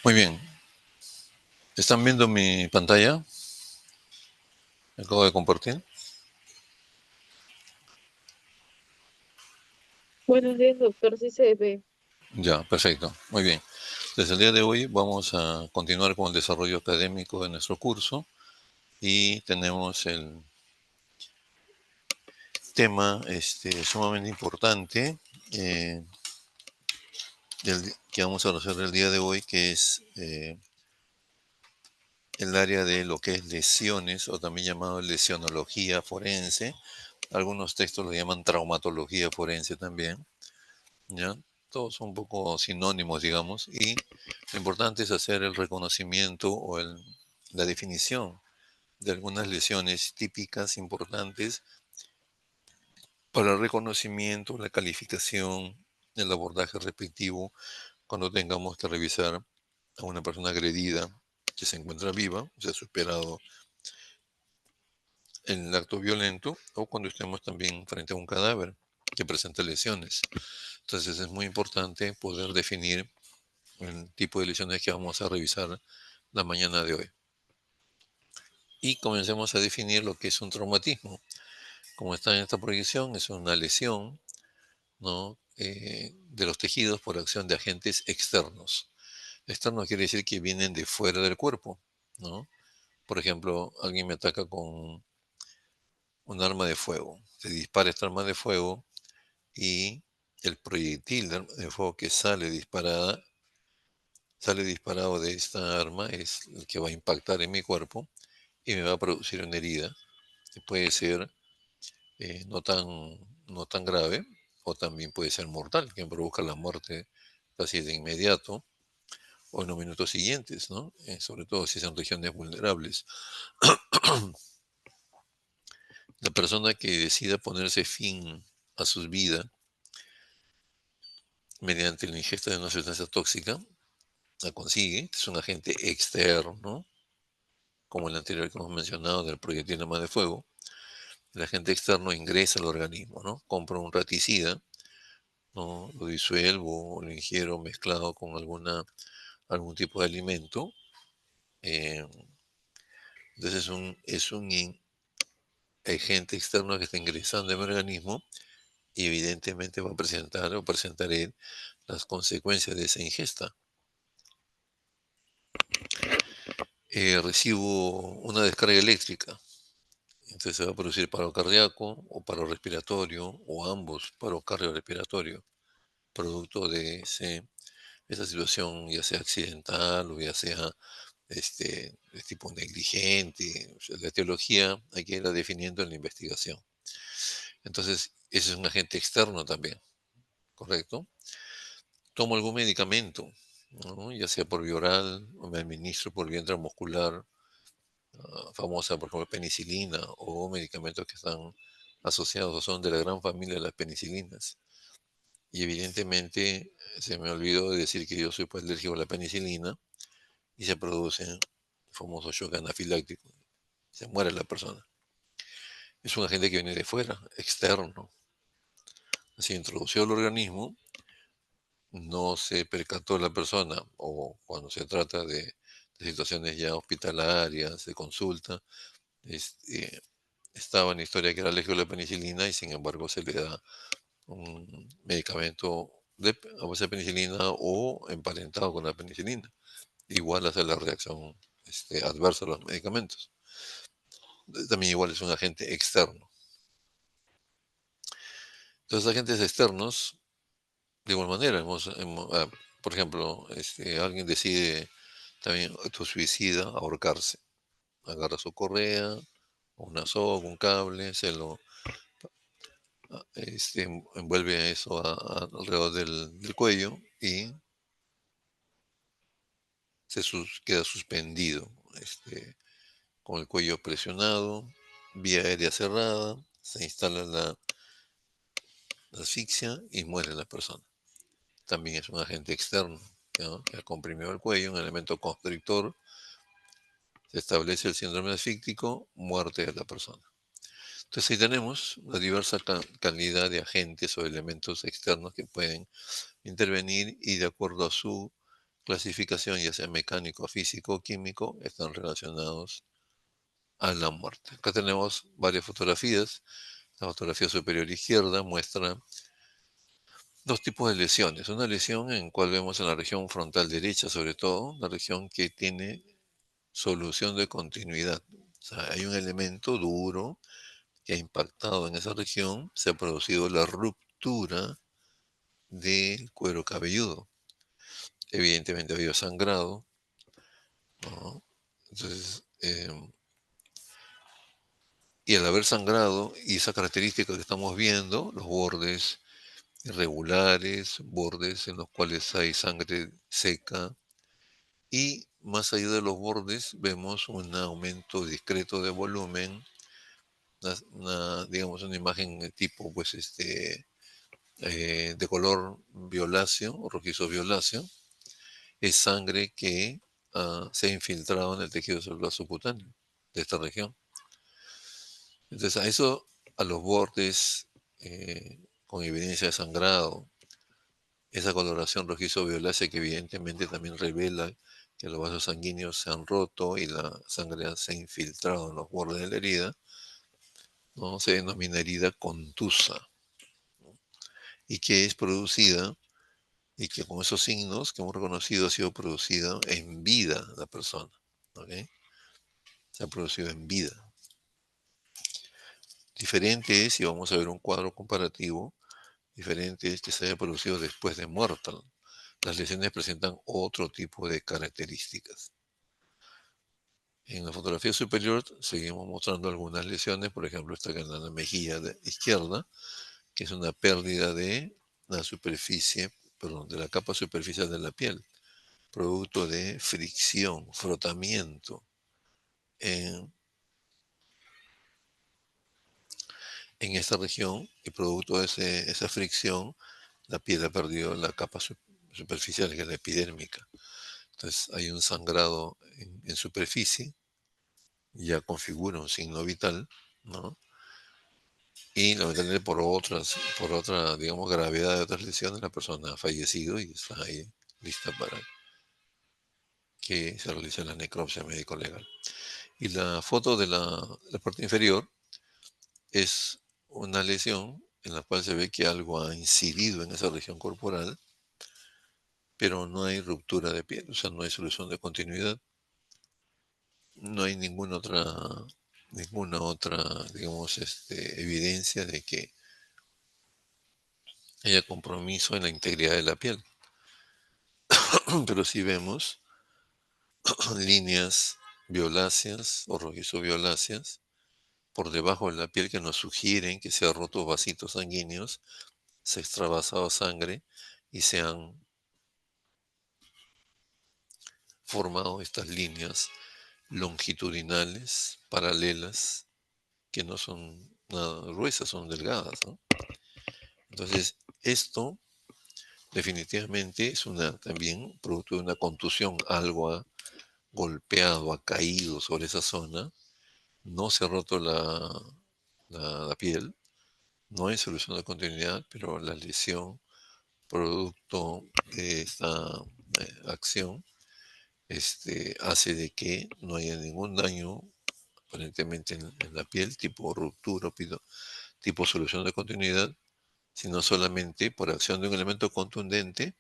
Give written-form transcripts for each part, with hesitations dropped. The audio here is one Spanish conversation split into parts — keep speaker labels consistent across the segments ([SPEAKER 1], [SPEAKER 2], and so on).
[SPEAKER 1] Muy bien. ¿Están viendo mi pantalla? Acabo de compartir.
[SPEAKER 2] Buenos días, doctor. Sí se ve.
[SPEAKER 1] Ya, perfecto. Muy bien. Desde el día de hoy vamos a continuar con el desarrollo académico de nuestro curso y tenemos el tema sumamente importante eh, que vamos a hacer el día de hoy, que es el área de lo que es lesiones o también llamado lesionología forense. Algunos textos lo llaman traumatología forense también. ¿Ya? Todos son un poco sinónimos, digamos, y lo importante es hacer el reconocimiento o la definición de algunas lesiones típicas importantes para el reconocimiento, la calificación, el abordaje respectivo cuando tengamos que revisar a una persona agredida que se encuentra viva, se ha superado el acto violento, o cuando estemos también frente a un cadáver que presenta lesiones. Entonces es muy importante poder definir el tipo de lesiones que vamos a revisar la mañana de hoy. Y comencemos a definir lo que es un traumatismo. Como está en esta proyección, es una lesión, ¿no? De los tejidos por acción de agentes externos. Externos quiere decir que vienen de fuera del cuerpo, ¿no? Por ejemplo, alguien me ataca con un arma de fuego. Se dispara esta arma de fuego y el proyectil de fuego que sale disparado de esta arma es el que va a impactar en mi cuerpo y me va a producir una herida que puede ser no no tan grave o también puede ser mortal, que provoca la muerte casi de inmediato o en los minutos siguientes, ¿no? Sobre todo si son regiones vulnerables. La persona que decida ponerse fin a su vida mediante la ingesta de una sustancia tóxica, la consigue, es un agente externo, como el anterior que hemos mencionado del proyectil arma de fuego. El agente externo ingresa al organismo, ¿no? Compra un raticida, ¿no? Lo disuelvo o lo ingiero mezclado con algún tipo de alimento. eh, entonces es un agente externo que está ingresando en mi organismo y evidentemente va a presentar o presentaré las consecuencias de esa ingesta. Recibo una descarga eléctrica, entonces se va a producir paro cardíaco o paro respiratorio o ambos, paro cardiorrespiratorio, producto de esa situación, ya sea accidental o ya sea de tipo negligente. O sea, la etiología hay que irla definiendo en la investigación. Entonces, ese es un agente externo también, ¿correcto? Tomo algún medicamento, ¿no? Ya sea por vía oral o me administro por vía intramuscular, famosa por ejemplo penicilina o medicamentos que están asociados o son de la gran familia de las penicilinas. Y evidentemente se me olvidó de decir que yo soy pues, alérgico a la penicilina y se produce el famoso shock anafiláctico. Se muere la persona. Es un agente que viene de fuera, externo. Se introdució al organismo, no se percató la persona, o cuando se trata de situaciones ya hospitalarias, de consulta, este, estaba en la historia que era alérgico a la penicilina y sin embargo se le da un medicamento a base de penicilina o emparentado con la penicilina. Igual hace la reacción adversa a los medicamentos. También igual es un agente externo. Entonces, agentes externos, de igual manera, por ejemplo, alguien decide también autosuicida, ahorcarse. Agarra su correa, una soga, un cable, se lo envuelve eso alrededor del cuello y queda suspendido, con el cuello presionado, vía aérea cerrada, se instala la asfixia y muere la persona. También es un agente externo, ¿no? Que ha comprimido el cuello, un elemento constrictor, se establece el síndrome asfíctico, muerte de la persona. Entonces ahí tenemos una diversa calidad de agentes o elementos externos que pueden intervenir y de acuerdo a su clasificación, ya sea mecánico, físico o químico, están relacionados a la muerte. Acá tenemos varias fotografías. La fotografía superior izquierda muestra dos tipos de lesiones. Una lesión en cual vemos en la región frontal derecha, sobre todo, la región que tiene solución de continuidad. O sea, hay un elemento duro que ha impactado en esa región, se ha producido la ruptura del cuero cabelludo. Evidentemente ha habido sangrado, ¿no? Entonces, y al haber sangrado y esa característica que estamos viendo, los bordes irregulares, bordes en los cuales hay sangre seca, y más allá de los bordes vemos un aumento discreto de volumen, digamos una imagen de tipo pues de color violáceo o rojizo violáceo, es sangre que se ha infiltrado en el tejido celular subcutáneo de esta región. Entonces a eso, a los bordes con evidencia de sangrado, esa coloración rojizo violácea que evidentemente también revela que los vasos sanguíneos se han roto y la sangre se ha infiltrado en los bordes de la herida, ¿no? Se denomina herida contusa y que es producida y que con esos signos que hemos reconocido ha sido producida en vida la persona. ¿Ok? Se ha producido en vida. Diferente es, si vamos a ver un cuadro comparativo, diferente es que se haya producido después de muerta. Las lesiones presentan otro tipo de características. En la fotografía superior seguimos mostrando algunas lesiones, por ejemplo, esta que en la mejilla izquierda, que es una pérdida de la superficie, perdón, de la capa superficial de la piel, producto de fricción, frotamiento. En, en esta región, y producto de esa fricción, la piel ha perdido la capa superficial, que es la epidérmica. Entonces hay un sangrado en superficie, ya configura un signo vital, ¿no? Y lamentablemente por otra, digamos, gravedad de otras lesiones, la persona ha fallecido y está ahí lista para que se realice la necropsia médico-legal. Y la foto de la parte inferior es una lesión en la cual se ve que algo ha incidido en esa región corporal, pero no hay ruptura de piel, o sea, no hay solución de continuidad, no hay ninguna otra, digamos, evidencia de que haya compromiso en la integridad de la piel. Pero sí vemos líneas violáceas o rojizo violáceas por debajo de la piel que nos sugieren que se han roto vasitos sanguíneos, se ha extravasado sangre y se han formado estas líneas longitudinales, paralelas, que no son nada gruesas, son delgadas, ¿no? Entonces, esto definitivamente es también producto de una contusión, algo ha golpeado, ha caído sobre esa zona, no se ha roto la piel, no hay solución de continuidad, pero la lesión producto de esta acción hace de que no haya ningún daño aparentemente en la piel, tipo ruptura, tipo solución de continuidad, sino solamente por acción de un elemento contundente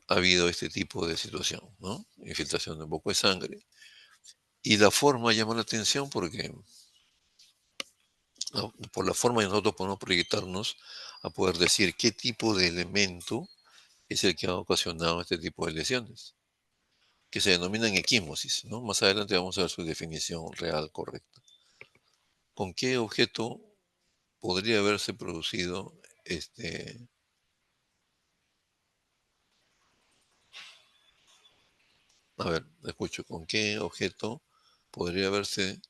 [SPEAKER 1] ha habido este tipo de situación, ¿no? Infiltración de un poco de sangre. Y la forma llama la atención porque ¿no? Por la forma que nosotros podemos proyectarnos a poder decir qué tipo de elemento es el que ha ocasionado este tipo de lesiones, que se denominan equimosis, ¿no? Más adelante vamos a ver su definición real correcta. ¿Con qué objeto podría haberse producido este... A ver, escucho, ¿con qué objeto podría haberse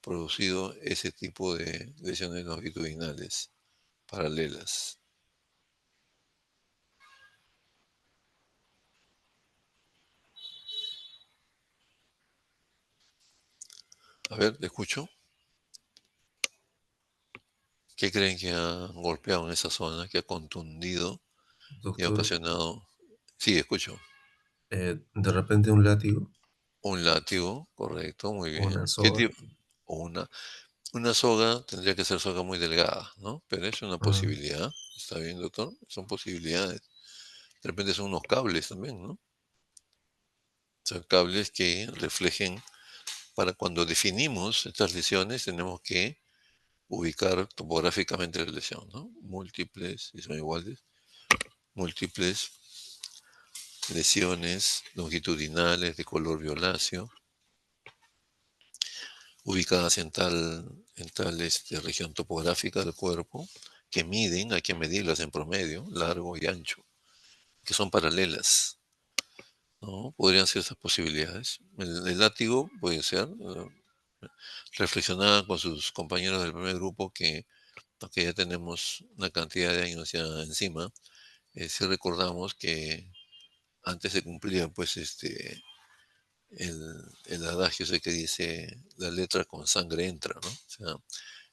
[SPEAKER 1] producido ese tipo de lesiones longitudinales paralelas? A ver, escucho. ¿Qué creen que ha golpeado en esa zona, que ha contundido y ha
[SPEAKER 3] Doctor,
[SPEAKER 1] ocasionado? Sí, escucho.
[SPEAKER 3] De repente un látigo
[SPEAKER 1] Un látigo, correcto, muy
[SPEAKER 3] o una
[SPEAKER 1] bien. ¿Qué
[SPEAKER 3] soga.
[SPEAKER 1] tipo? O una soga tendría que ser soga muy delgada, ¿no? Pero es una
[SPEAKER 3] Ah,
[SPEAKER 1] posibilidad. ¿Está bien, doctor? Son posibilidades. De repente son unos cables también, ¿no? Son cables que reflejen, para cuando definimos estas lesiones, tenemos que ubicar topográficamente la lesión, ¿no? Múltiples, si son iguales, múltiples lesiones longitudinales de color violáceo, ubicadas en tal región topográfica del cuerpo, que miden, hay que medirlas en promedio, largo y ancho, que son paralelas, ¿no? Podrían ser esas posibilidades. El látigo puede ser. Reflexionaba con sus compañeros del primer grupo que, aunque ya tenemos una cantidad de años ya encima, sí recordamos que antes se cumplía pues el adagio ese que dice la letra con sangre entra, ¿no? O sea,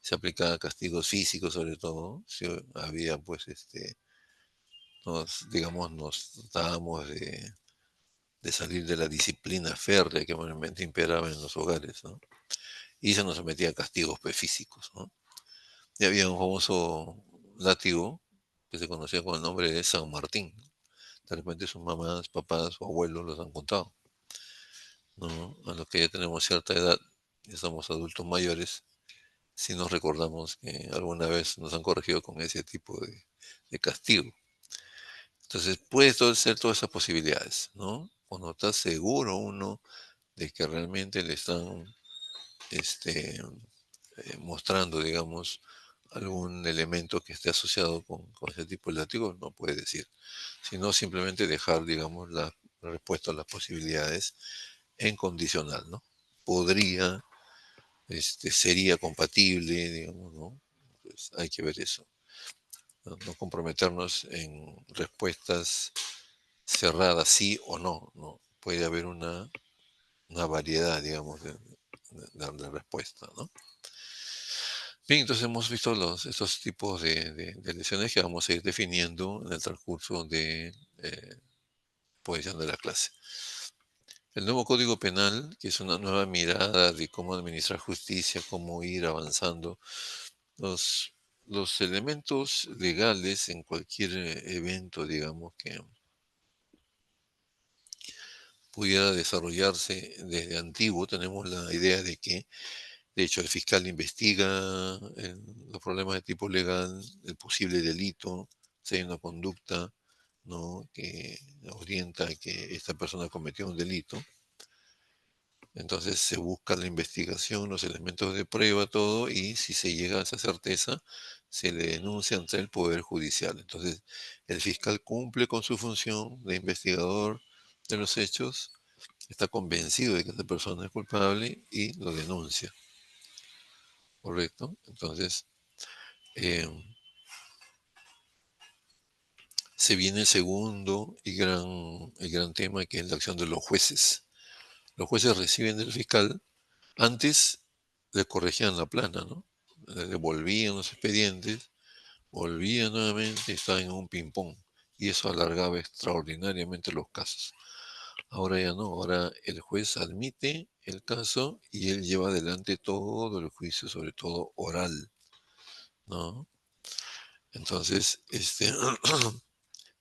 [SPEAKER 1] se aplicaba castigos físicos sobre todo, si había pues digamos, nos tratábamos de salir de la disciplina férrea que normalmente imperaba en los hogares, ¿no? Y se nos sometía a castigos pues, físicos, ¿no? Y había un famoso látigo que se conocía con el nombre de San Martín. De repente sus mamás, papás o abuelos los han contado, ¿no? A los que ya tenemos cierta edad, ya somos adultos mayores, si nos recordamos que alguna vez nos han corregido con ese tipo de castigo. Entonces puede ser todas esas posibilidades, ¿no? Cuando está seguro uno de que realmente le están este, mostrando, digamos, algún elemento que esté asociado con ese tipo de látigo, no puede decir, sino simplemente dejar, digamos, la respuesta a las posibilidades en condicional, ¿no? Podría, sería compatible, digamos, ¿no? Pues hay que ver eso, no comprometernos en respuestas cerradas, sí o no, ¿no? Puede haber una variedad, digamos, de respuesta, ¿no? Bien, entonces hemos visto estos tipos de lesiones que vamos a ir definiendo en el transcurso de posición de la clase. El nuevo Código Penal, que es una nueva mirada de cómo administrar justicia, cómo ir avanzando, los, los elementos legales en cualquier evento, digamos, que pudiera desarrollarse desde antiguo, tenemos la idea de que, de hecho, el fiscal investiga los problemas de tipo legal, el posible delito, si hay una conducta, ¿no? Que orienta a que esta persona cometió un delito. Entonces se busca la investigación, los elementos de prueba, todo, y si se llega a esa certeza, se le denuncia ante el Poder Judicial. Entonces, el fiscal cumple con su función de investigador de los hechos, está convencido de que esta persona es culpable y lo denuncia, ¿correcto? Entonces, eh, se viene el segundo y gran tema, que es la acción de los jueces. Los jueces reciben del fiscal, antes le corregían la plana, ¿no? Le devolvían los expedientes, volvían nuevamente y estaban en un ping-pong. Y eso alargaba extraordinariamente los casos. Ahora ya no, ahora el juez admite el caso y él lleva adelante todo el juicio, sobre todo oral, ¿no? Entonces,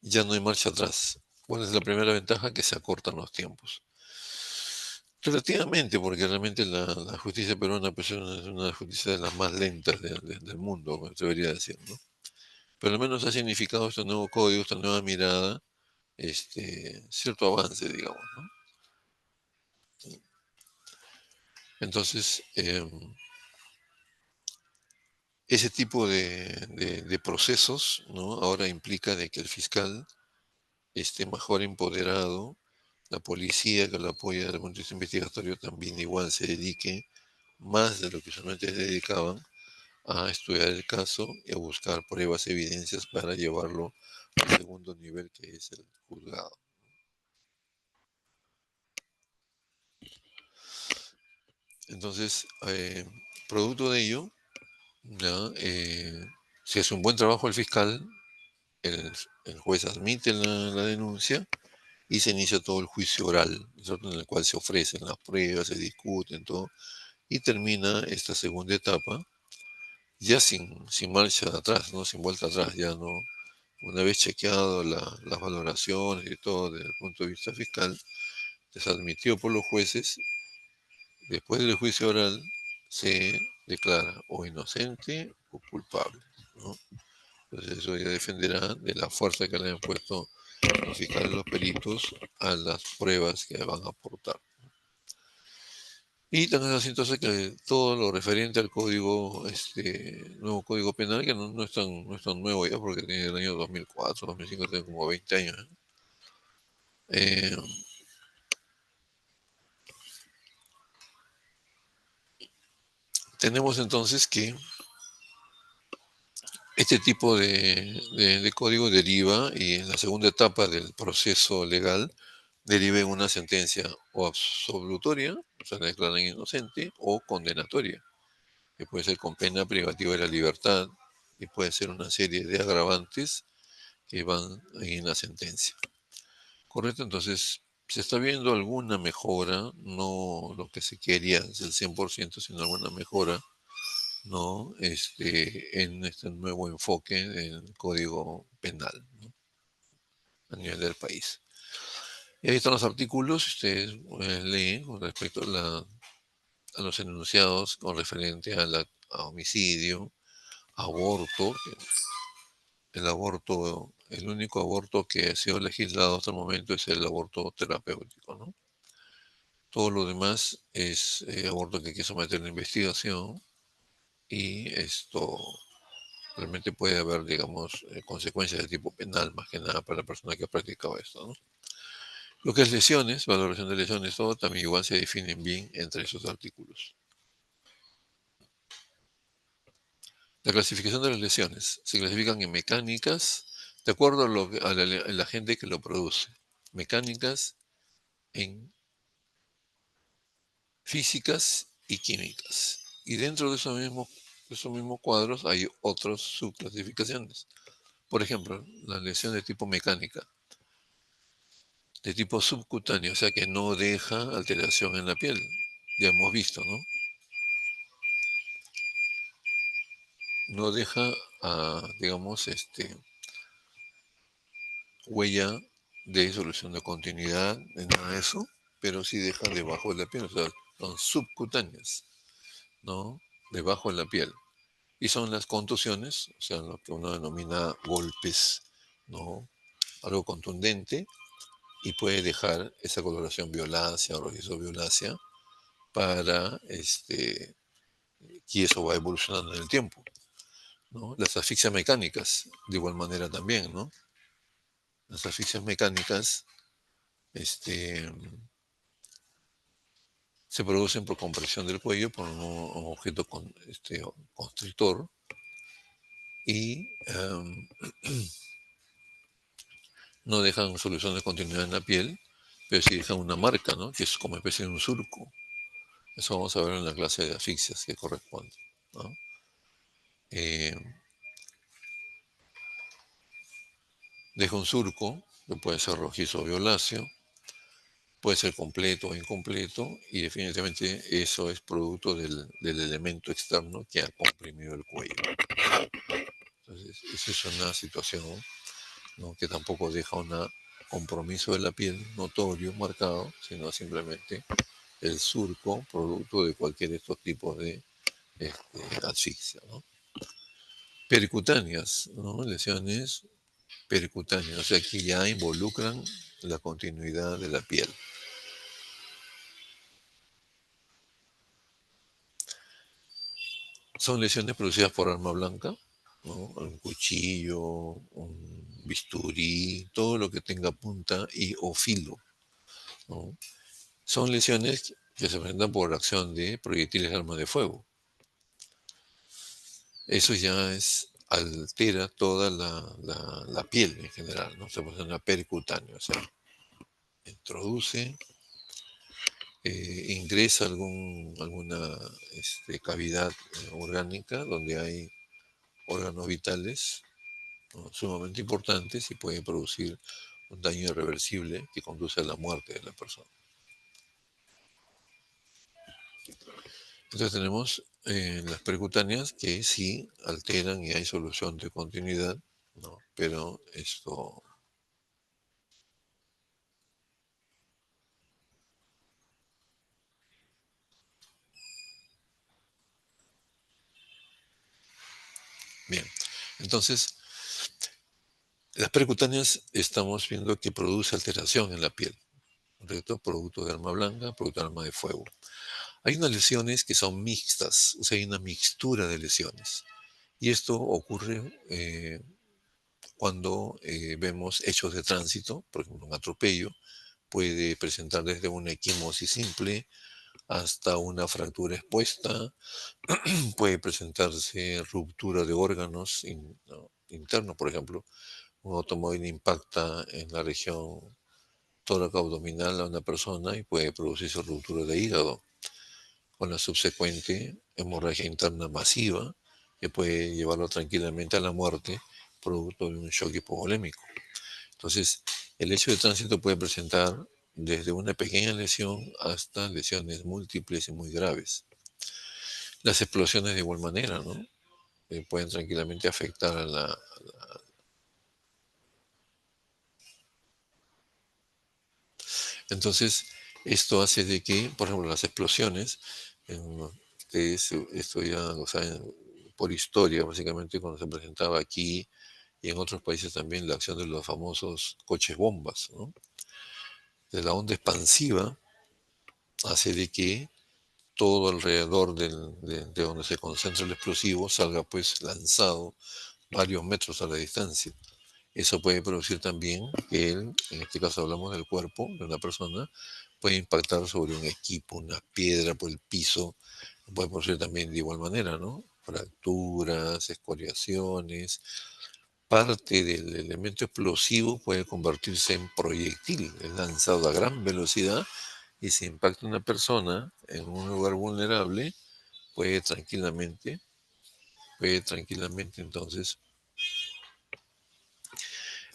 [SPEAKER 1] ya no hay marcha atrás. ¿Cuál es la primera ventaja? Que se acortan los tiempos. Relativamente, porque realmente la justicia peruana pues, es una justicia de las más lentas del mundo, me debería decir, ¿no? Pero al menos ha significado este nuevo código, esta nueva mirada, cierto avance, digamos, ¿no? Entonces, ese tipo de procesos, ¿no? Ahora implica de que el fiscal esté mejor empoderado, la policía que lo apoya desde el punto de vista investigatorio también igual se dedique más de lo que usualmente se dedicaban a estudiar el caso y a buscar pruebas, evidencias para llevarlo al segundo nivel, que es el juzgado. Entonces, producto de ello, ¿ya? Si hace un buen trabajo el fiscal, el juez admite la denuncia y se inicia todo el juicio oral, ¿cierto? En el cual se ofrecen las pruebas, se discuten, todo, y termina esta segunda etapa ya sin marcha atrás, ¿no? Sin vuelta atrás, ya no. Una vez chequeado las valoraciones y todo desde el punto de vista fiscal, es admitido por los jueces, después del juicio oral se declara o inocente o culpable, ¿no? Entonces eso ya dependerá de la fuerza que le han puesto los fiscales y los peritos a las pruebas que van a aportar. Y también así entonces que todo lo referente al código, nuevo código penal, que no es tan nuevo ya, porque tiene el año 2004, 2005, tiene como 20 años. ¿Eh? Tenemos entonces que este tipo de código deriva, y en la segunda etapa del proceso legal, deriva en una sentencia o absolutoria, o sea, la declaran inocente, o condenatoria, que puede ser con pena privativa de la libertad, y puede ser una serie de agravantes que van en la sentencia. Correcto, entonces se está viendo alguna mejora, no lo que se quería es el 100%, sino alguna mejora, ¿no? En este nuevo enfoque del código penal, ¿no? A nivel del país. Y ahí están los artículos, ustedes leen con respecto a los enunciados con referente a homicidio, aborto. El aborto, el único aborto que ha sido legislado hasta el momento es el aborto terapéutico, ¿no? Todo lo demás es aborto que hay que someter a investigación, y esto realmente puede haber, digamos, consecuencias de tipo penal, más que nada para la persona que ha practicado esto, ¿no? Lo que es lesiones, valoración de lesiones, todo también igual se definen bien entre esos artículos. La clasificación de las lesiones se clasifican en mecánicas, de acuerdo a la gente que lo produce. Mecánicas, en físicas y químicas. Y dentro de esos mismos cuadros hay otras subclasificaciones. Por ejemplo, la lesión de tipo mecánica, de tipo subcutáneo, o sea que no deja alteración en la piel. Ya hemos visto, ¿no? No deja, digamos, huella de solución de continuidad, de nada de eso, pero sí deja debajo de la piel, o sea, son subcutáneas, ¿no? Debajo de la piel. Y son las contusiones, o sea, lo que uno denomina golpes, ¿no? Algo contundente, y puede dejar esa coloración violácea o rojizo violácea para, y eso va evolucionando en el tiempo, ¿no? Las asfixias mecánicas, de igual manera también, ¿no? Las asfixias mecánicas, este, se producen por compresión del cuello por un objeto constrictor, y no dejan solución de continuidad en la piel, pero sí dejan una marca, ¿no? Que es como especie de un surco. Eso vamos a ver en la clase de asfixias que corresponde, ¿no? Eh, Deja un surco, que puede ser rojizo o violáceo, puede ser completo o incompleto, y definitivamente eso es producto del elemento externo que ha comprimido el cuello. Entonces, esa es una situación, ¿no? Que tampoco deja un compromiso de la piel notorio, marcado, sino simplemente el surco producto de cualquier de estos tipos de asfixia, ¿no? Percutáneas, ¿no? Lesiones percutáneas, o sea que ya involucran la continuidad de la piel. Son lesiones producidas por arma blanca, ¿no? Un cuchillo, un bisturí, todo lo que tenga punta y o filo, ¿no? Son lesiones que se presentan por acción de proyectiles de arma de fuego. Eso ya altera toda la piel en general, ¿no? Se produce una percutánea, o sea, introduce, ingresa alguna cavidad orgánica donde hay órganos vitales, ¿no? Sumamente importantes, y puede producir un daño irreversible que conduce a la muerte de la persona. Entonces tenemos las percutáneas que sí alteran y hay solución de continuidad, ¿no? Pero esto, bien. Entonces, las percutáneas estamos viendo que produce alteración en la piel, ¿correcto? Producto de arma blanca, producto de arma de fuego. Hay unas lesiones que son mixtas, o sea, hay una mixtura de lesiones. Y esto ocurre cuando vemos hechos de tránsito, por ejemplo, un atropello, puede presentar desde una equimosis simple hasta una fractura expuesta, puede presentarse ruptura de órganos ¿no? internos, por ejemplo, un automóvil impacta en la región tórax abdominal a una persona y puede producirse ruptura de hígado, con la subsecuente hemorragia interna masiva que puede llevarlo tranquilamente a la muerte producto de un shock hipovolémico. Entonces, el hecho de tránsito puede presentar desde una pequeña lesión hasta lesiones múltiples y muy graves. Las explosiones de igual manera, ¿no? Pueden tranquilamente afectar a la... Entonces, esto hace de que, por ejemplo, las explosiones, esto ya lo saben por historia, básicamente cuando se presentaba aquí y en otros países también la acción de los famosos coches bombas, ¿no? De la onda expansiva hace de que todo alrededor de donde se concentra el explosivo salga pues lanzado varios metros a la distancia. Eso puede producir también que él, en este caso hablamos del cuerpo de una persona, puede impactar sobre un equipo, una piedra por el piso, puede producir también de igual manera, ¿no? Fracturas, escoriaciones. Parte del elemento explosivo puede convertirse en proyectil, es lanzado a gran velocidad y si impacta una persona en un lugar vulnerable, puede tranquilamente, puede tranquilamente entonces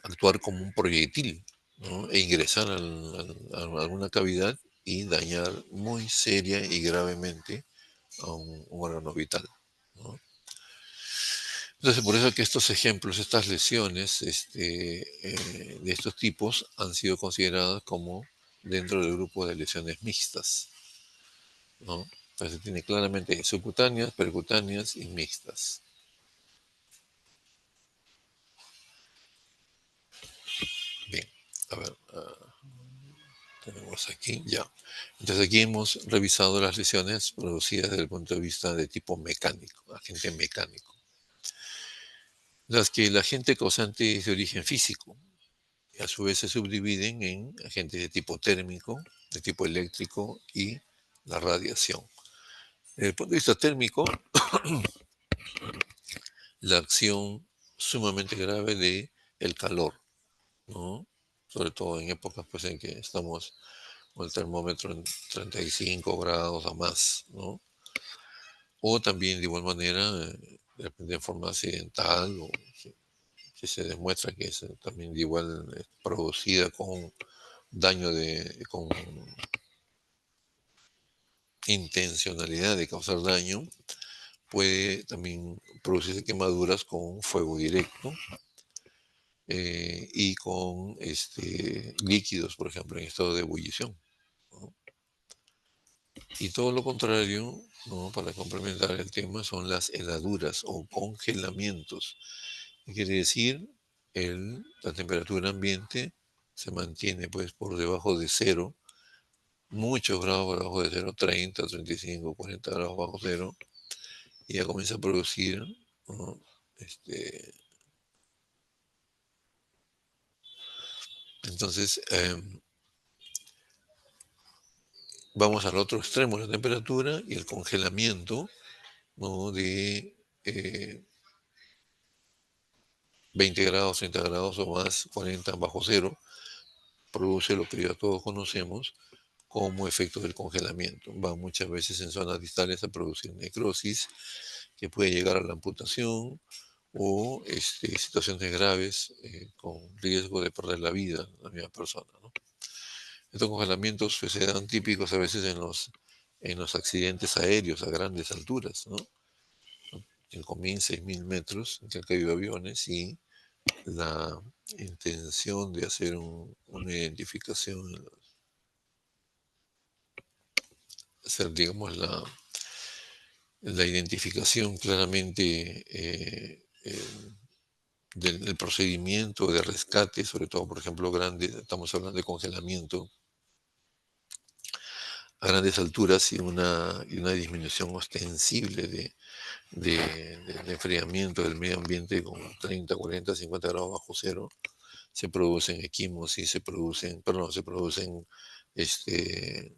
[SPEAKER 1] actuar como un proyectil, ¿no? E ingresar a alguna cavidad y dañar muy seria y gravemente a un órgano vital, ¿no? Entonces, por eso que estos ejemplos, estas lesiones de estos tipos han sido consideradas como dentro del grupo de lesiones mixtas, ¿no? Entonces tiene claramente subcutáneas, percutáneas y mixtas. Bien, a ver, tenemos aquí ya. Entonces aquí hemos revisado las lesiones producidas desde el punto de vista de tipo mecánico, agente mecánico. Las que el agente causante es de origen físico, y a su vez se subdividen en agentes de tipo térmico, de tipo eléctrico y la radiación. Desde el punto de vista térmico, la acción sumamente grave de el calor, ¿no? Sobre todo en épocas pues, en que estamos con el termómetro en 35 grados a más, ¿no? O también de igual manera, de repente en forma accidental, o si se demuestra que es también de igual producida con daño con intencionalidad de causar daño, puede también producirse quemaduras con fuego directo y con líquidos, por ejemplo, en estado de ebullición, ¿no? Y todo lo contrario, ¿no? Para complementar el tema, son las heladuras o congelamientos. ¿Qué quiere decir? La temperatura ambiente se mantiene pues por debajo de cero, muchos grados por debajo de cero, 30, 35, 40 grados bajo cero, y ya comienza a producir, ¿no? Entonces, vamos al otro extremo de la temperatura y el congelamiento, ¿no? De 20 grados, 30 grados o más, 40 bajo cero, produce lo que ya todos conocemos como efecto del congelamiento. Va muchas veces en zonas distales a producir necrosis, que puede llegar a la amputación o situaciones graves con riesgo de perder la vida de la misma persona, ¿no? Estos congelamientos pues, se dan típicos a veces en los accidentes aéreos a grandes alturas, ¿no? 5.000, 6.000 metros, en que han caído aviones y la intención de hacer una identificación, hacer, digamos, la identificación claramente del procedimiento de rescate, sobre todo, por ejemplo, grande, estamos hablando de congelamiento a grandes alturas y una disminución ostensible de enfriamiento del medio ambiente con 30, 40, 50 grados bajo cero, se producen equimosis, se producen este,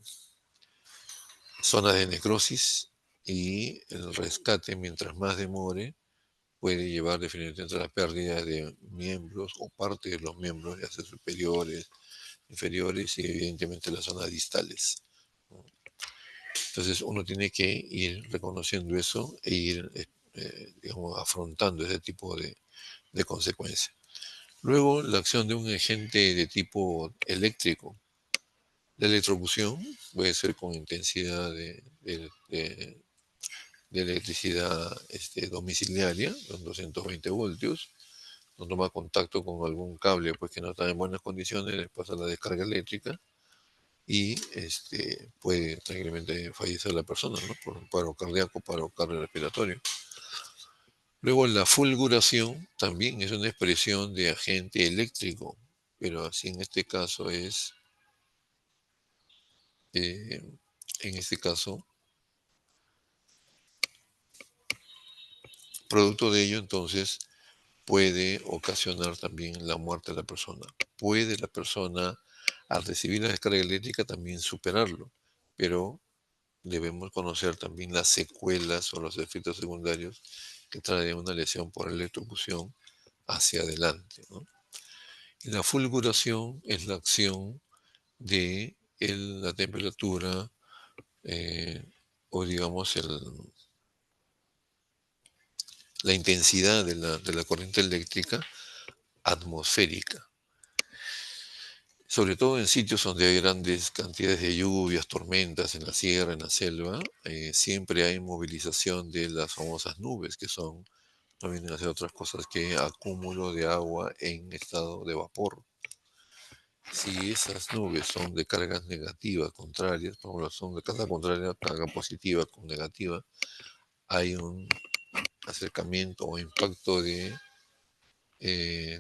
[SPEAKER 1] zonas de necrosis y el rescate, mientras más demore, puede llevar definitivamente a la pérdida de miembros o parte de los miembros, ya sea superiores, inferiores y evidentemente las zonas distales. Entonces uno tiene que ir reconociendo eso e ir, digamos, afrontando ese tipo de consecuencias. Luego, la acción de un agente de tipo eléctrico. La electrocución puede ser con intensidad de electricidad domiciliaria, con 220 voltios. No toma contacto con algún cable pues, que no está en buenas condiciones, le pasa la descarga eléctrica y puede tranquilamente fallecer la persona, ¿no? Por un paro cardíaco, paro cardiorrespiratorio. Luego la fulguración también es una expresión de agente eléctrico, pero así eh, en este caso, producto de ello entonces puede ocasionar también la muerte de la persona. Puede la persona al recibir la descarga eléctrica también superarlo, pero debemos conocer también las secuelas o los efectos secundarios que trae una lesión por electrocución hacia adelante, ¿no? Y la fulguración es la acción de la temperatura eh, o digamos la intensidad de la corriente eléctrica atmosférica. Sobre todo en sitios donde hay grandes cantidades de lluvias, tormentas en la sierra, en la selva, siempre hay movilización de las famosas nubes, que no vienen a ser otras cosas que acúmulo de agua en estado de vapor. Si esas nubes son de cargas negativas, contrarias, por ejemplo, son de carga contraria, carga positiva con negativa, hay un acercamiento o impacto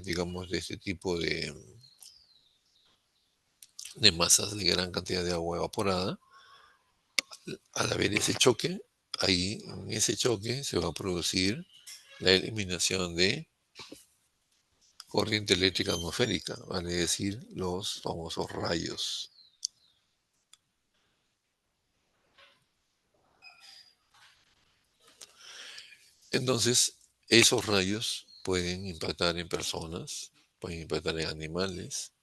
[SPEAKER 1] digamos, de este tipo de masas de gran cantidad de agua evaporada. Al haber ese choque, ahí en ese choque se va a producir la eliminación de corriente eléctrica atmosférica, vale decir, los famosos rayos. Entonces, esos rayos pueden impactar en personas, pueden impactar en animales,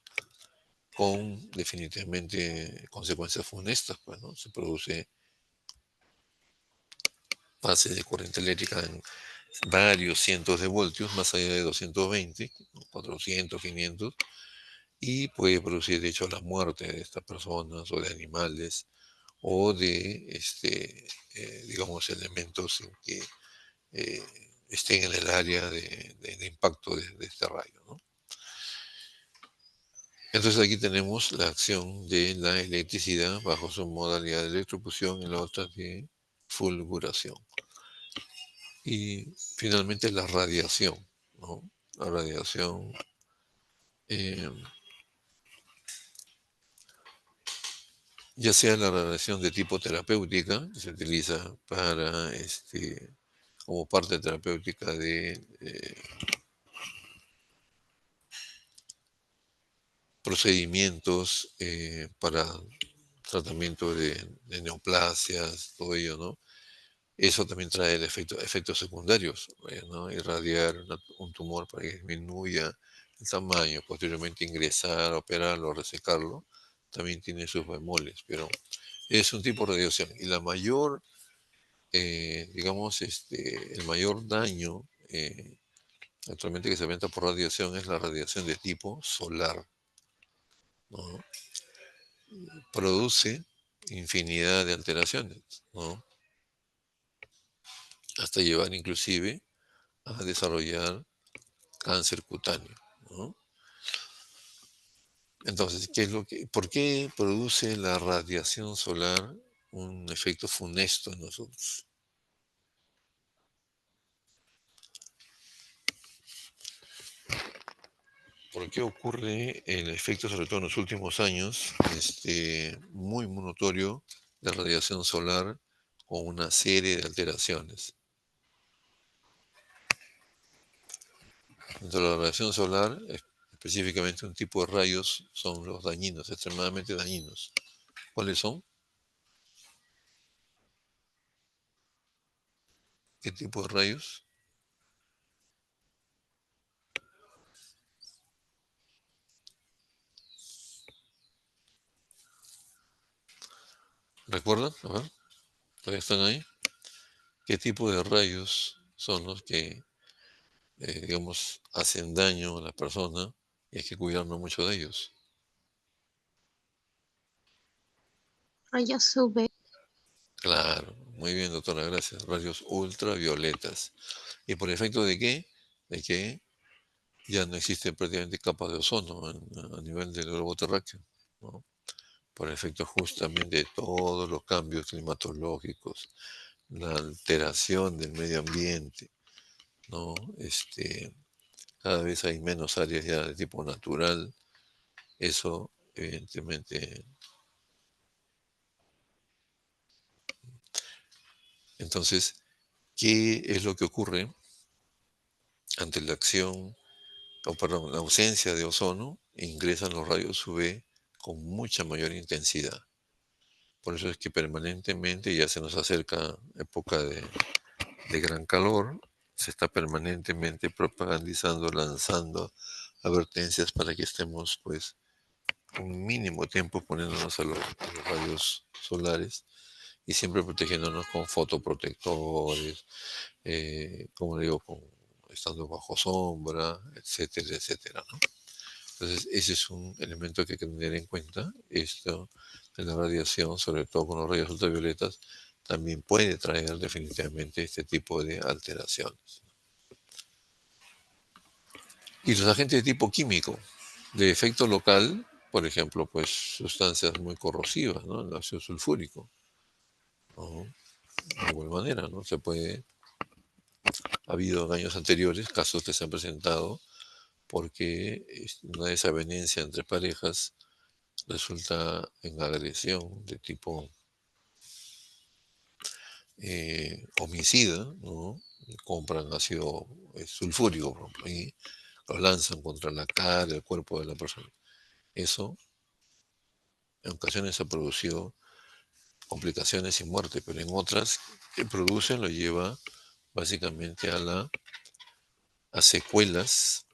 [SPEAKER 1] con definitivamente consecuencias funestas, pues, ¿no? Se produce pases de corriente eléctrica en varios cientos de voltios, más allá de 220, 400, 500, y puede producir, de hecho, la muerte de estas personas o de animales o de, digamos, elementos en que eh, estén en el área de impacto de este rayo, ¿no? Entonces aquí tenemos la acción de la electricidad bajo su modalidad de electrocución y la otra de fulguración. Y finalmente la radiación, ¿no? La radiación eh, ya sea la radiación de tipo terapéutica, que se utiliza para como parte terapéutica de procedimientos para tratamiento de neoplasias, todo ello, ¿no? Eso también trae efectos secundarios, ¿no? Irradiar un tumor para que disminuya el tamaño, posteriormente ingresar, operarlo, resecarlo, también tiene sus bemoles, pero es un tipo de radiación. Y la mayor, digamos, el mayor daño actualmente que se emite por radiación es la radiación de tipo solar, ¿no? Produce infinidad de alteraciones, ¿no? Hasta llevar inclusive a desarrollar cáncer cutáneo, ¿no? Entonces, ¿por qué produce la radiación solar un efecto funesto en nosotros? ¿Por qué ocurre el efecto, sobre todo en los últimos años, muy notorio de radiación solar con una serie de alteraciones? Dentro de la radiación solar, específicamente un tipo de rayos son los dañinos, extremadamente dañinos. ¿Cuáles son? ¿Qué tipo de rayos? ¿Recuerdan? A ver, ¿todavía están ahí? ¿Qué tipo de rayos son los que, digamos, hacen daño a la persona y hay que cuidarnos mucho de ellos?
[SPEAKER 4] Rayos UV.
[SPEAKER 1] Claro, muy bien, doctora, gracias. Rayos ultravioletas. ¿Y por efecto de qué? De que ya no existe prácticamente capa de ozono a nivel del globo terráqueo, ¿no? Por efecto justamente de todos los cambios climatológicos, la alteración del medio ambiente, ¿no? Cada vez hay menos áreas ya de tipo natural. Eso, evidentemente. Entonces, ¿qué es lo que ocurre ante la acción, o perdón, la ausencia de ozono? Ingresan los rayos UV con mucha mayor intensidad. Por eso es que permanentemente ya se nos acerca época de gran calor, se está permanentemente propagandizando, lanzando advertencias para que estemos pues un mínimo tiempo poniéndonos a los rayos solares y siempre protegiéndonos con fotoprotectores, como le digo, estando bajo sombra, etcétera, etcétera, ¿no? Entonces, ese es un elemento que hay que tener en cuenta. Esto de la radiación, sobre todo con los rayos ultravioletas, también puede traer definitivamente este tipo de alteraciones. Y los agentes de tipo químico, de efecto local, por ejemplo, pues sustancias muy corrosivas, ¿no? El ácido sulfúrico, ¿no? De igual manera, ¿no? Ha habido en años anteriores casos que se han presentado porque una desavenencia entre parejas resulta en agresión de tipo homicida, ¿no? Compran ácido sulfúrico, por ejemplo, y lo lanzan contra la cara, el cuerpo de la persona. Eso en ocasiones ha producido complicaciones y muerte, pero en otras que producen lo lleva básicamente a secuelas,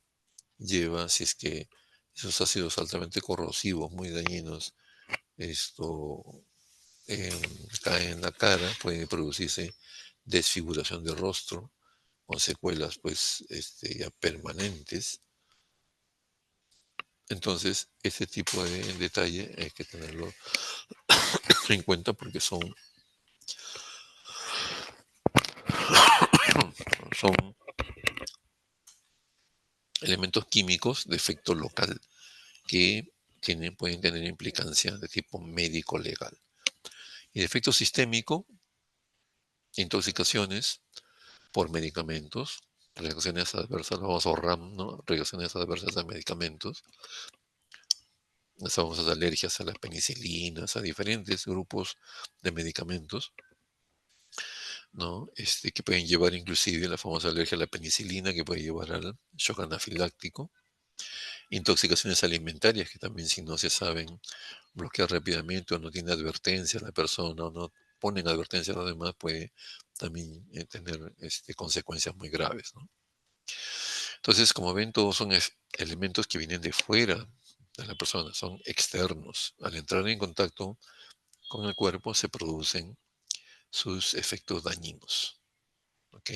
[SPEAKER 1] lleva, si es que esos ácidos altamente corrosivos, muy dañinos, esto cae en la cara, puede producirse desfiguración del rostro, con secuelas pues ya permanentes. Entonces, este tipo de detalle hay que tenerlo en cuenta porque son elementos químicos de efecto local que pueden tener implicancia de tipo médico-legal. Y de efecto sistémico, intoxicaciones por medicamentos, reacciones adversas, vamos a RAM, ¿no? Reacciones adversas a medicamentos, las famosas alergias a las penicilinas, a diferentes grupos de medicamentos, ¿no? Que pueden llevar inclusive la famosa alergia a la penicilina, que puede llevar al shock anafiláctico. Intoxicaciones alimentarias, que también si no se saben bloquear rápidamente o no tiene advertencia la persona o no ponen advertencia a los demás, puede también tener consecuencias muy graves, ¿no? Entonces, como ven, todos son elementos que vienen de fuera de la persona, son externos. Al entrar en contacto con el cuerpo se producen sus efectos dañinos. ¿Ok?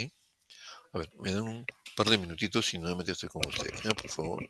[SPEAKER 1] A ver, me dan par de minutitos y nuevamente estoy con ustedes, ¿ya? Por favor.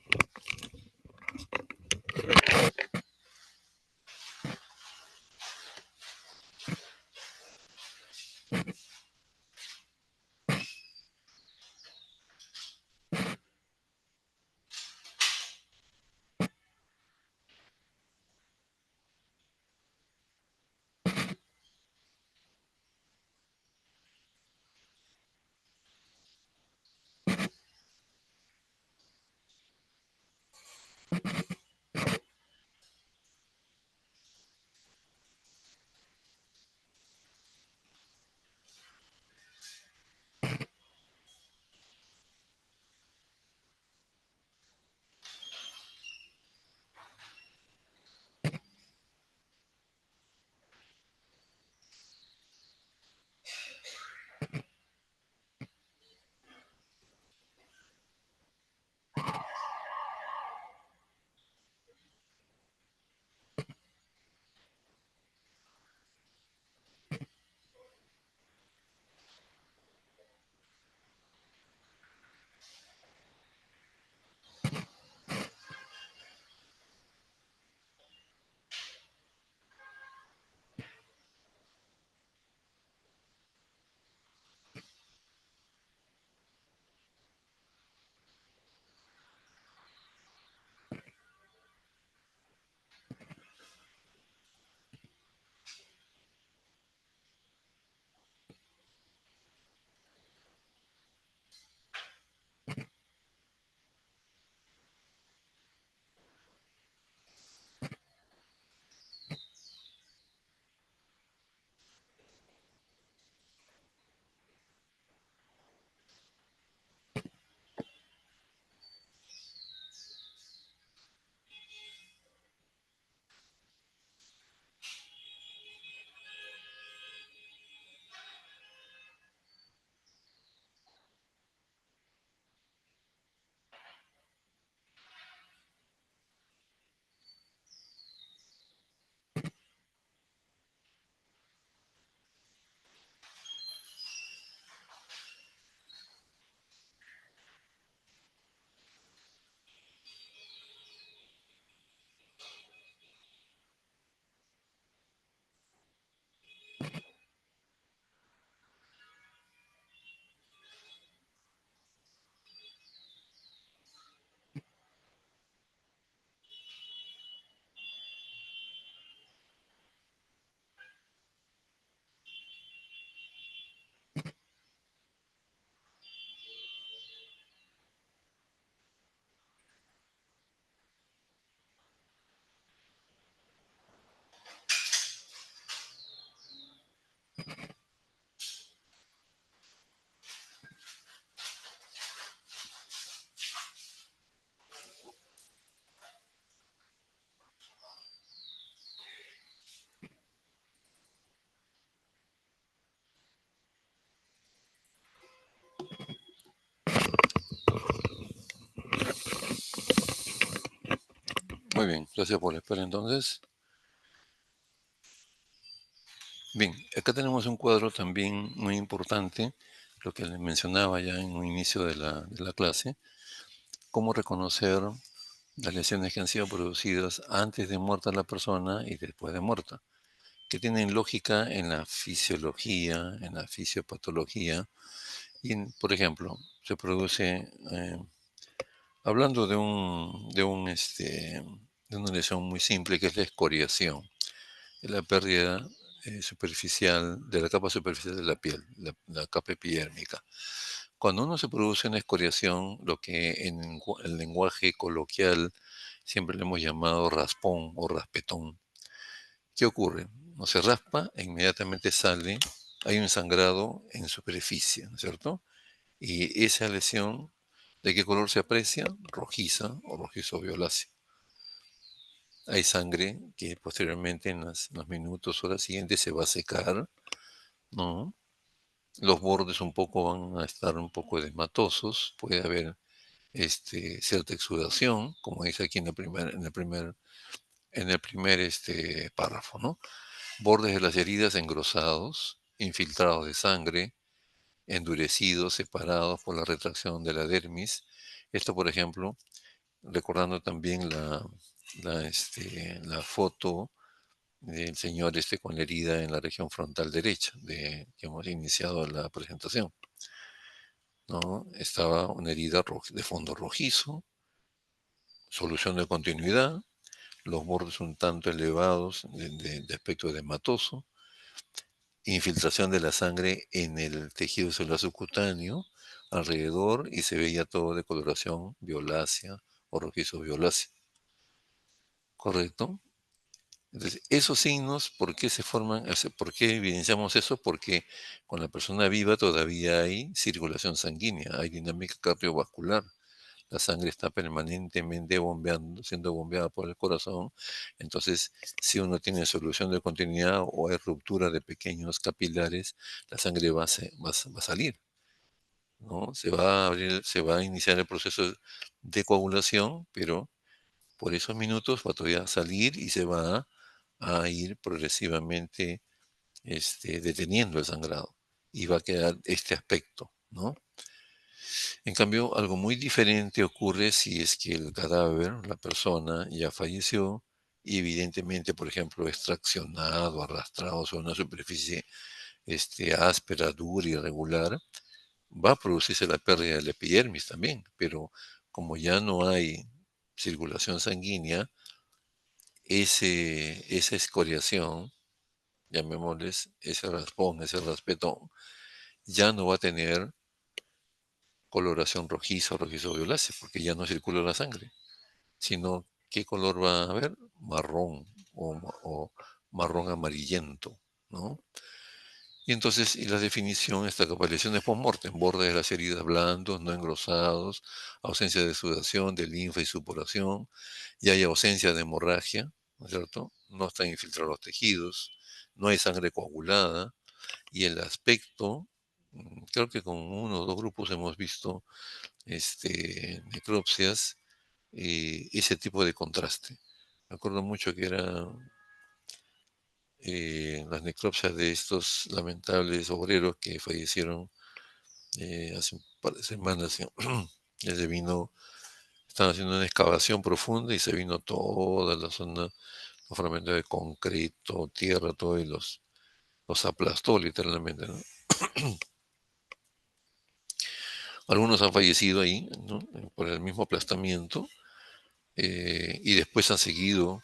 [SPEAKER 1] Muy bien, gracias por la espera entonces. Bien, acá tenemos un cuadro también muy importante, lo que les mencionaba ya en un inicio de la clase, cómo reconocer las lesiones que han sido producidas antes de muerta la persona y después de muerta, que tienen lógica en la fisiología, en la fisiopatología. Y, por ejemplo, se produce, hablando de una lesión muy simple que es la escoriación, es la pérdida superficial de la capa superficial de la piel, la capa epidérmica. Cuando uno se produce una escoriación, lo que en el lenguaje coloquial siempre le hemos llamado raspón o raspetón, ¿qué ocurre? No se raspa e inmediatamente sale, hay un sangrado en superficie, ¿no es cierto? Y esa lesión, ¿de qué color se aprecia? Rojiza o rojizo violáceo. Hay sangre que posteriormente en los minutos, horas siguientes se va a secar, ¿no? Los bordes un poco van a estar un poco edematosos, puede haber cierta exudación, como dice aquí en el primer párrafo, ¿no? Bordes de las heridas engrosados, infiltrados de sangre, endurecidos, separados por la retracción de la dermis. Esto, por ejemplo, recordando también la foto del señor con la herida en la región frontal derecha, que hemos iniciado la presentación, ¿no? Estaba una herida de fondo rojizo, solución de continuidad, los bordes un tanto elevados de aspecto edematoso, infiltración de la sangre en el tejido celular subcutáneo alrededor y se veía todo de coloración violácea o rojizo violácea. ¿Correcto? Entonces, esos signos, ¿por qué se forman? ¿Por qué evidenciamos eso? Porque con la persona viva todavía hay circulación sanguínea, hay dinámica cardiovascular. La sangre está permanentemente bombeando, siendo bombeada por el corazón. Entonces, si uno tiene solución de continuidad o hay ruptura de pequeños capilares, la sangre va a salir, ¿no? Se va a iniciar el proceso de coagulación, pero por esos minutos va todavía a salir y se va a ir progresivamente deteniendo el sangrado y va a quedar este aspecto, ¿no? En cambio, algo muy diferente ocurre si es que el cadáver, la persona, ya falleció y evidentemente, por ejemplo, es traccionado, arrastrado sobre una superficie áspera, dura, irregular, va a producirse la pérdida de la epidermis también, pero como ya no hay circulación sanguínea, esa escoriación, llamémosles ese raspón, ese raspetón, ya no va a tener coloración rojizo, rojizo violácea, porque ya no circula la sangre, sino ¿qué color va a haber? Marrón o marrón amarillento, ¿no? Y entonces, y la definición está que lesiones post-mortem, bordes de las heridas blandos, no engrosados, ausencia de sudación, de linfa y supuración, y hay ausencia de hemorragia, ¿no es cierto? No están infiltrados los tejidos, no hay sangre coagulada, y el aspecto, creo que con uno o dos grupos hemos visto necropsias, ese tipo de contraste. Me acuerdo mucho que era las necropsias de estos lamentables obreros que fallecieron hace un par de semanas. Ya se vino, estaban haciendo una excavación profunda y se vino toda la zona, los fragmentos de concreto, tierra, todo, y los aplastó literalmente, ¿no? Algunos han fallecido ahí, ¿no? Por el mismo aplastamiento, y después han seguido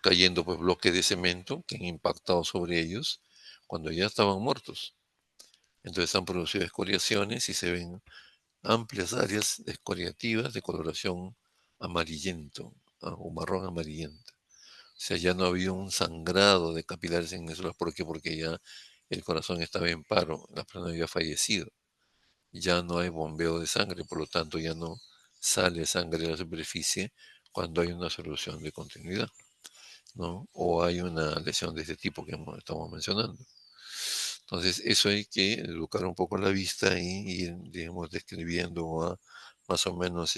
[SPEAKER 1] cayendo pues bloques de cemento que han impactado sobre ellos cuando ya estaban muertos. Entonces han producido escoriaciones y se ven amplias áreas escoriativas de coloración amarillento, o marrón amarillento. O sea, ya no había un sangrado de capilares en esos. ¿Por qué? Porque ya el corazón estaba en paro, la persona había fallecido. Ya no hay bombeo de sangre, por lo tanto ya no sale sangre de la superficie cuando hay una solución de continuidad, ¿no? O hay una lesión de este tipo que estamos mencionando. Entonces, eso hay que educar un poco la vista y ir, digamos, describiendo más o menos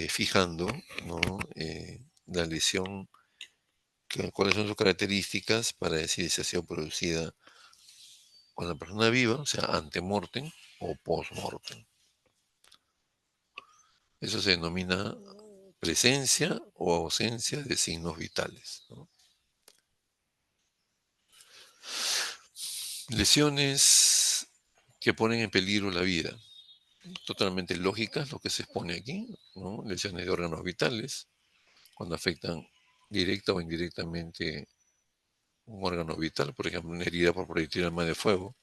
[SPEAKER 1] fijando, ¿no? La lesión, cuáles son sus características para decir si ha sido producida con la persona viva, o sea, ante-mortem o post-mortem. Eso se denomina presencia o ausencia de signos vitales, ¿no? Lesiones que ponen en peligro la vida. Totalmente lógicas lo que se expone aquí, ¿no? Lesiones de órganos vitales, cuando afectan directa o indirectamente un órgano vital, por ejemplo, una herida por proyectil arma de fuego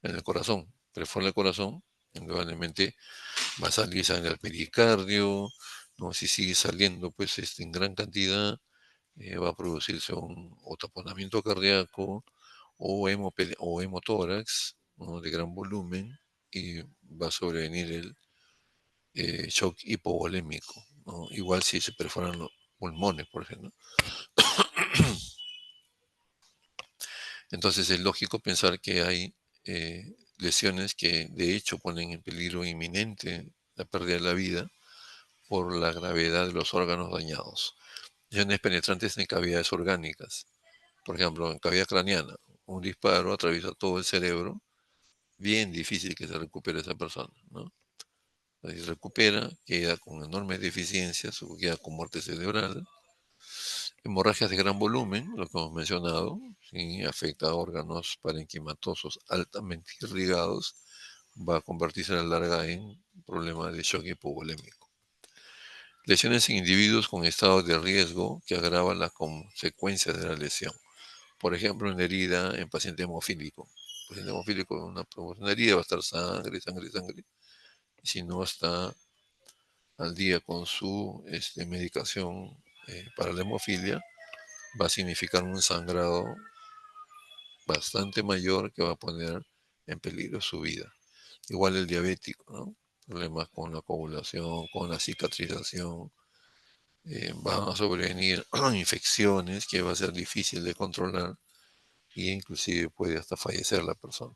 [SPEAKER 1] en el corazón, perfora el corazón, indudablemente va a salir sangre al pericardio, ¿no? Si sigue saliendo pues en gran cantidad, va a producirse un o taponamiento cardíaco o hemotórax, ¿no? De gran volumen, y va a sobrevenir el shock hipovolémico, ¿no? Igual si se perforan los pulmones, por ejemplo. Entonces es lógico pensar que hay lesiones que de hecho ponen en peligro inminente la pérdida de la vida por la gravedad de los órganos dañados. Lesiones penetrantes en cavidades orgánicas, por ejemplo, en cavidad craneana, un disparo atraviesa todo el cerebro, bien difícil que se recupere esa persona, ¿no? Si recupera, queda con enormes deficiencias o queda con muerte cerebral. Hemorragias de gran volumen, lo que hemos mencionado, ¿sí? Afecta a órganos parenquimatosos altamente irrigados, va a convertirse a la larga en problema de shock hipovolémico. Lesiones en individuos con estados de riesgo que agravan las consecuencias de la lesión. Por ejemplo, una herida en paciente hemofílico. Paciente hemofílico, una herida va a estar sangre, sangre, sangre. Y si no está al día con su medicación para la hemofilia, va a significar un sangrado bastante mayor que va a poner en peligro su vida. Igual el diabético, ¿no? Problemas con la coagulación, con la cicatrización, van a sobrevenir infecciones que va a ser difícil de controlar e inclusive puede hasta fallecer la persona.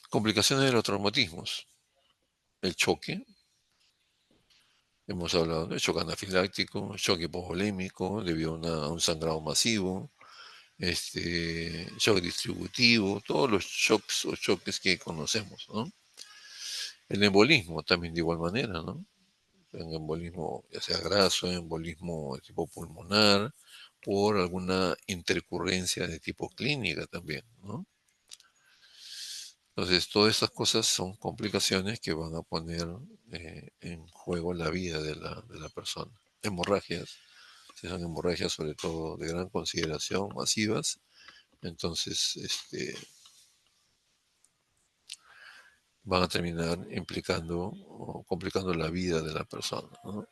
[SPEAKER 1] Complicaciones de los traumatismos. El choque, hemos hablado de choque anafiláctico, choque hipovolémico debido a un sangrado masivo, shock distributivo, todos los shocks o choques que conocemos, ¿no? El embolismo también de igual manera, ¿no? Un embolismo ya sea graso, embolismo de tipo pulmonar, por alguna intercurrencia de tipo clínica también, ¿no? Entonces, todas estas cosas son complicaciones que van a poner en juego la vida de la persona. Hemorragias, si son hemorragias sobre todo de gran consideración, masivas, entonces van a terminar implicando o complicando la vida de la persona, ¿no?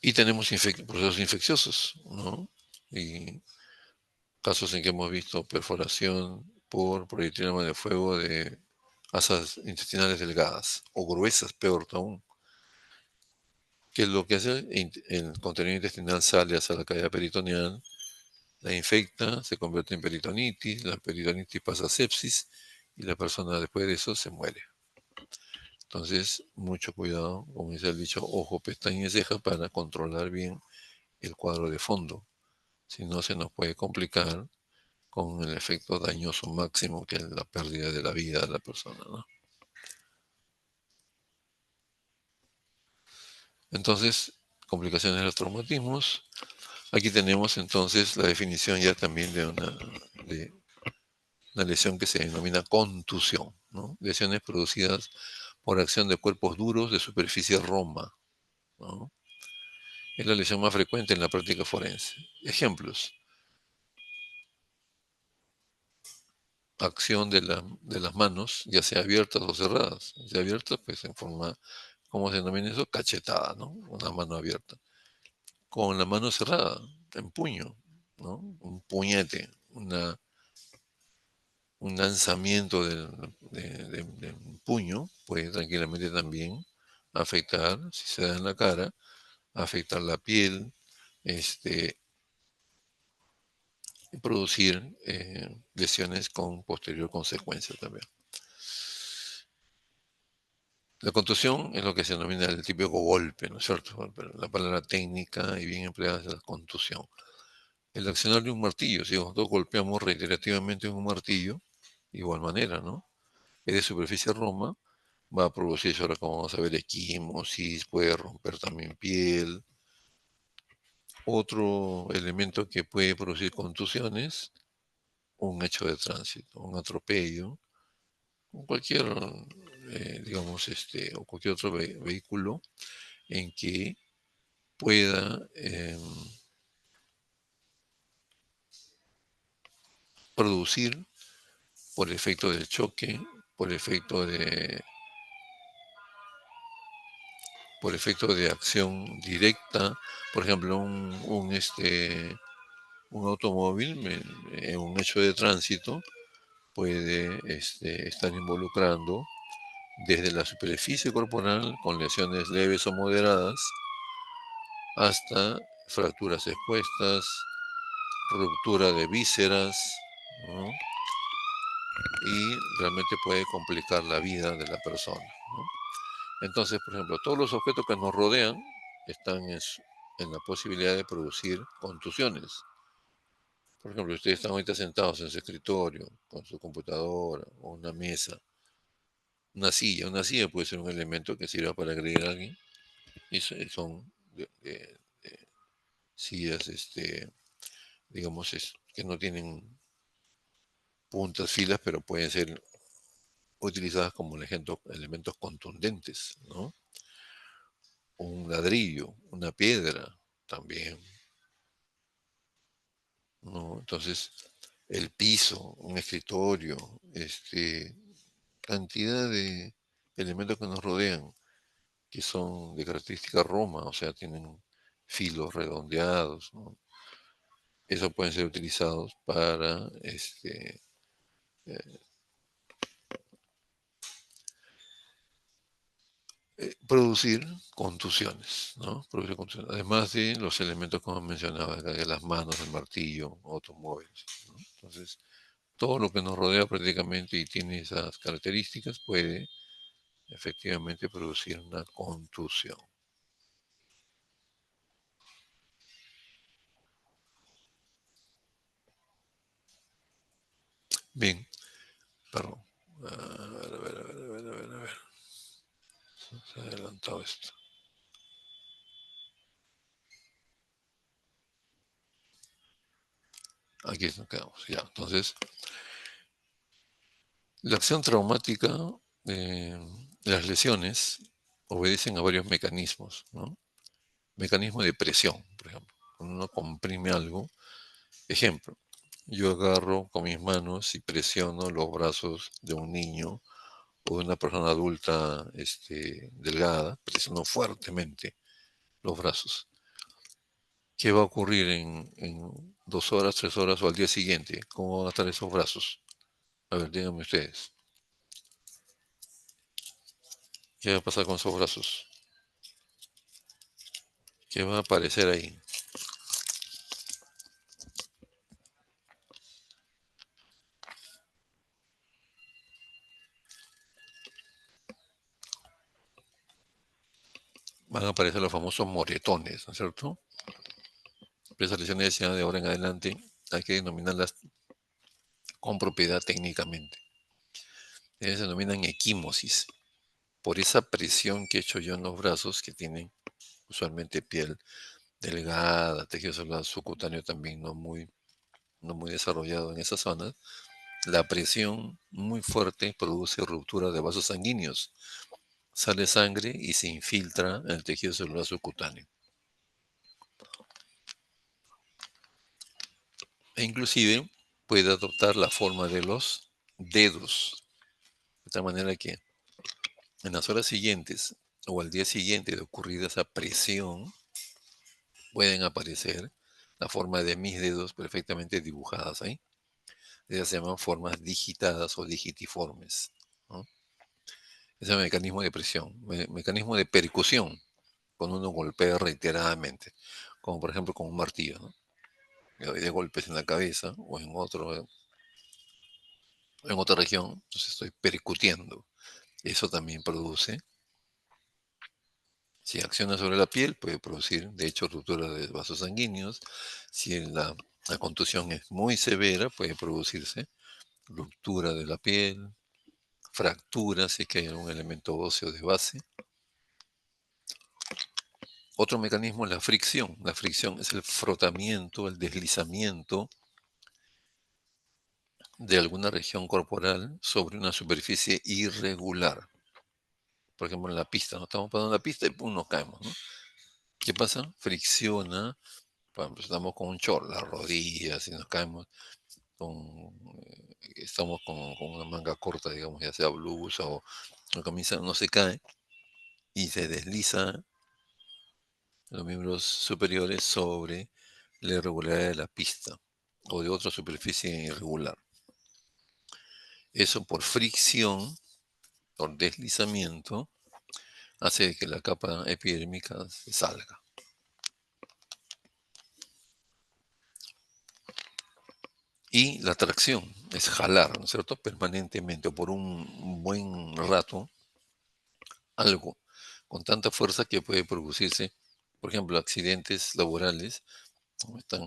[SPEAKER 1] Y tenemos procesos infecciosos, ¿no? Y casos en que hemos visto perforación por proyectil de fuego de asas intestinales delgadas o gruesas, peor aún, que es lo que hace el contenido intestinal sale hacia la cavidad peritoneal, la infecta, se convierte en peritonitis, la peritonitis pasa a sepsis y la persona después de eso se muere. Entonces, mucho cuidado, como dice el dicho, ojo, pestaña y ceja para controlar bien el cuadro de fondo. Si no, se nos puede complicar con el efecto dañoso máximo que es la pérdida de la vida de la persona, ¿no? Entonces, complicaciones de los traumatismos. Aquí tenemos entonces la definición ya también de una lesión que se denomina contusión, ¿no? Lesiones producidas por acción de cuerpos duros de superficie roma, ¿no? Es la lesión más frecuente en la práctica forense. Ejemplos: acción de las manos, ya sea abiertas o cerradas. Si abiertas, pues en forma, ¿cómo se denomina eso? Cachetada, ¿no? Una mano abierta. Con la mano cerrada, en puño, ¿no? Un puñete, un lanzamiento de un puño puede tranquilamente también afectar, si se da en la cara, afectar la piel, y producir lesiones con posterior consecuencia también. La contusión es lo que se denomina el típico golpe, ¿no es cierto? Pero la palabra técnica y bien empleada es la contusión. El accionar de un martillo, si nosotros golpeamos reiterativamente en un martillo, de igual manera, ¿no? Es de superficie roma, va a producir, ahora como vamos a ver, equimosis, puede romper también piel. Otro elemento que puede producir contusiones, un hecho de tránsito, un atropello, cualquier, digamos, o cualquier otro vehículo en que pueda producir por efecto del choque, por efecto de, por efecto de acción directa, por ejemplo, un automóvil en un hecho de tránsito puede estar involucrando desde la superficie corporal con lesiones leves o moderadas hasta fracturas expuestas, ruptura de vísceras, ¿no? Y realmente puede complicar la vida de la persona, ¿no? Entonces, por ejemplo, todos los objetos que nos rodean están en la posibilidad de producir contusiones. Por ejemplo, ustedes están ahorita sentados en su escritorio, con su computadora o una mesa, una silla puede ser un elemento que sirva para agredir a alguien, y son sillas, digamos, que no tienen puntas, filas, pero pueden ser utilizadas como elementos contundentes, ¿no? Un ladrillo, una piedra, también, ¿no? Entonces, el piso, un escritorio, cantidad de elementos que nos rodean, que son de característica Roma, o sea, tienen filos redondeados, ¿no? Esos pueden ser utilizados para producir contusiones, ¿no? Producir contusiones. Además de los elementos como mencionaba, acá, de las manos, el martillo, automóviles, ¿no? Entonces, todo lo que nos rodea prácticamente y tiene esas características puede efectivamente producir una contusión. Bien, perdón. A ver. Se ha adelantado esto. Aquí nos quedamos. Ya, entonces, la acción traumática, eh, las lesiones, obedecen a varios mecanismos, ¿no? Mecanismo de presión, por ejemplo. Cuando uno comprime algo, ejemplo, yo agarro con mis manos y presiono los brazos de un niño o de una persona adulta delgada, presiono fuertemente los brazos. ¿Qué va a ocurrir en 2 horas, 3 horas o al día siguiente? ¿Cómo van a estar esos brazos? A ver, díganme ustedes. ¿Qué va a pasar con esos brazos? ¿Qué va a aparecer ahí? Van a aparecer los famosos moretones, ¿no es cierto? Esas lesiones ya de ahora en adelante hay que denominarlas con propiedad técnicamente. Ellas se denominan equimosis, por esa presión que he hecho yo en los brazos, que tienen usualmente piel delgada, tejido celular subcutáneo también no muy desarrollado en esas zonas. La presión muy fuerte produce ruptura de vasos sanguíneos, sale sangre y se infiltra en el tejido celular subcutáneo. E inclusive puede adoptar la forma de los dedos, de tal manera que en las horas siguientes o al día siguiente de ocurrida esa presión, pueden aparecer la forma de mis dedos perfectamente dibujadas ahí. Ellas se llaman formas digitadas o digitiformes, ¿no? Ese es el mecanismo de presión, mecanismo de percusión, cuando uno golpea reiteradamente, como por ejemplo con un martillo, ¿no? Le doy de golpes en la cabeza o en otra región, entonces estoy percutiendo. Eso también produce, si acciona sobre la piel, puede producir, de hecho, ruptura de vasos sanguíneos. Si la contusión es muy severa, puede producirse ruptura de la piel, fractura, si es que hay un elemento óseo de base. Otro mecanismo es la fricción. La fricción es el frotamiento, el deslizamiento de alguna región corporal sobre una superficie irregular. Por ejemplo, en la pista, ¿no? Estamos pasando la pista y ¡pum! Nos caemos, ¿no? ¿Qué pasa? Fricciona. Por ejemplo, estamos con un short, las rodillas, y nos caemos, estamos con una manga corta, digamos, ya sea blusa o camisa, no se cae y se desliza los miembros superiores sobre la irregularidad de la pista o de otra superficie irregular. Eso por fricción, por deslizamiento, hace que la capa epidérmica se salga. Y la tracción es jalar, ¿no es cierto?, permanentemente o por un buen rato algo con tanta fuerza que puede producirse, por ejemplo, accidentes laborales. Están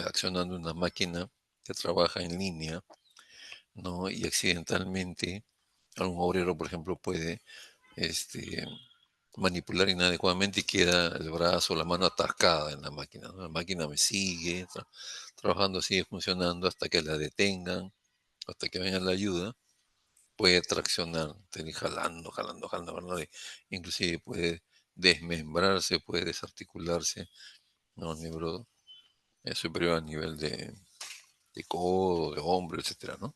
[SPEAKER 1] accionando una máquina que trabaja en línea, ¿no? Y accidentalmente algún obrero, por ejemplo, puede manipular inadecuadamente y queda el brazo o la mano atascada en la máquina, ¿no? La máquina me sigue trabajando, sigue funcionando hasta que la detengan, hasta que venga la ayuda. Puede traccionar, tener jalando, inclusive puede desmembrarse, puede desarticularse, ¿no? Un miembro superior a nivel de codo, de hombro, etcétera, ¿no?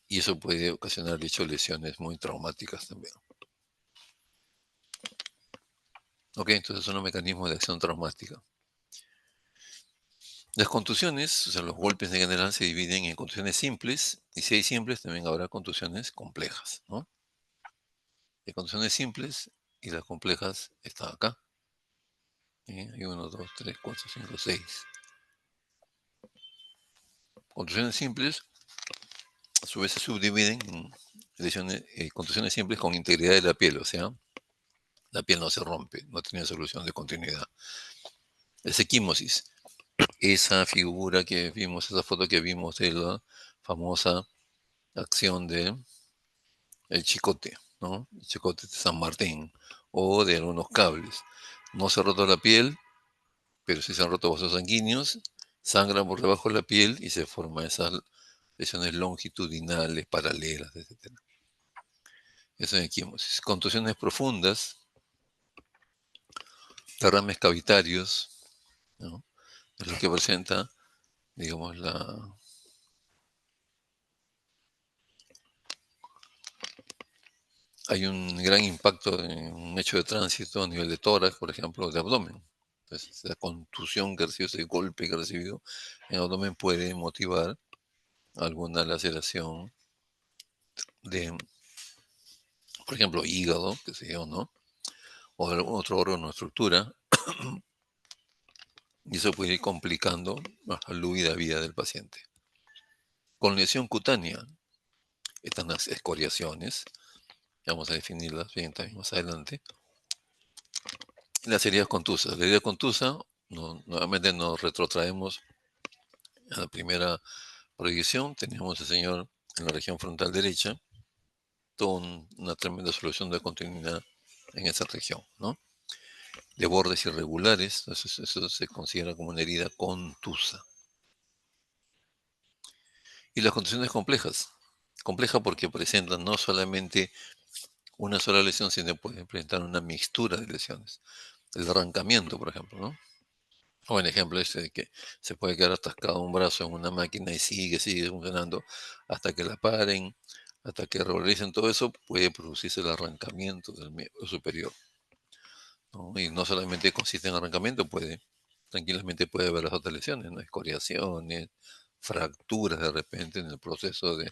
[SPEAKER 1] Y eso puede ocasionar, de hecho, lesiones muy traumáticas también. Ok, entonces son los mecanismos de acción traumática. Las contusiones, o sea, los golpes en general se dividen en contusiones simples, y si hay simples, también habrá contusiones complejas, ¿no? Hay contusiones simples y las complejas están acá. Hay 1, 2, 3, 4, 5, 6. Contusiones simples, a su vez, se subdividen en contusiones simples con integridad de la piel, o sea, la piel no se rompe, no tiene solución de continuidad. Es equimosis. Esa figura que vimos, esa foto que vimos de la famosa acción de el chicote, ¿no? El chicote de San Martín o de algunos cables. No se ha roto la piel, pero sí se han roto vasos sanguíneos, sangra por debajo de la piel y se forman esas lesiones longitudinales, paralelas, etc. Eso es equimosis. Contusiones profundas, derrames cavitarios, ¿no? Es lo que presenta, digamos, hay un gran impacto en un hecho de tránsito a nivel de tórax, por ejemplo, de abdomen. Entonces, la contusión que ha recibido, ese golpe que ha recibido en el abdomen puede motivar alguna laceración de, por ejemplo, hígado, que sé yo, ¿no? O algún otro órgano o estructura, y eso puede ir complicando la salud y la vida del paciente. Con lesión cutánea están las escoriaciones, vamos a definirlas bien también más adelante. Las heridas contusas. La herida contusa, nuevamente nos retrotraemos a la primera proyección. Teníamos al señor en la región frontal derecha, toda una tremenda solución de continuidad en esa región, ¿no? De bordes irregulares, eso se considera como una herida contusa. Y las contusiones complejas. Compleja porque presentan no solamente una sola lesión, sino pueden presentar una mixtura de lesiones. El arrancamiento, por ejemplo, ¿no? O el ejemplo este de que se puede quedar atascado un brazo en una máquina y sigue funcionando hasta que la paren, hasta que realicen todo eso, puede producirse el arrancamiento del miembro superior, ¿no? Y no solamente consiste en arrancamiento, tranquilamente puede haber las otras lesiones, ¿no? Escoriaciones, fracturas de repente en el proceso de,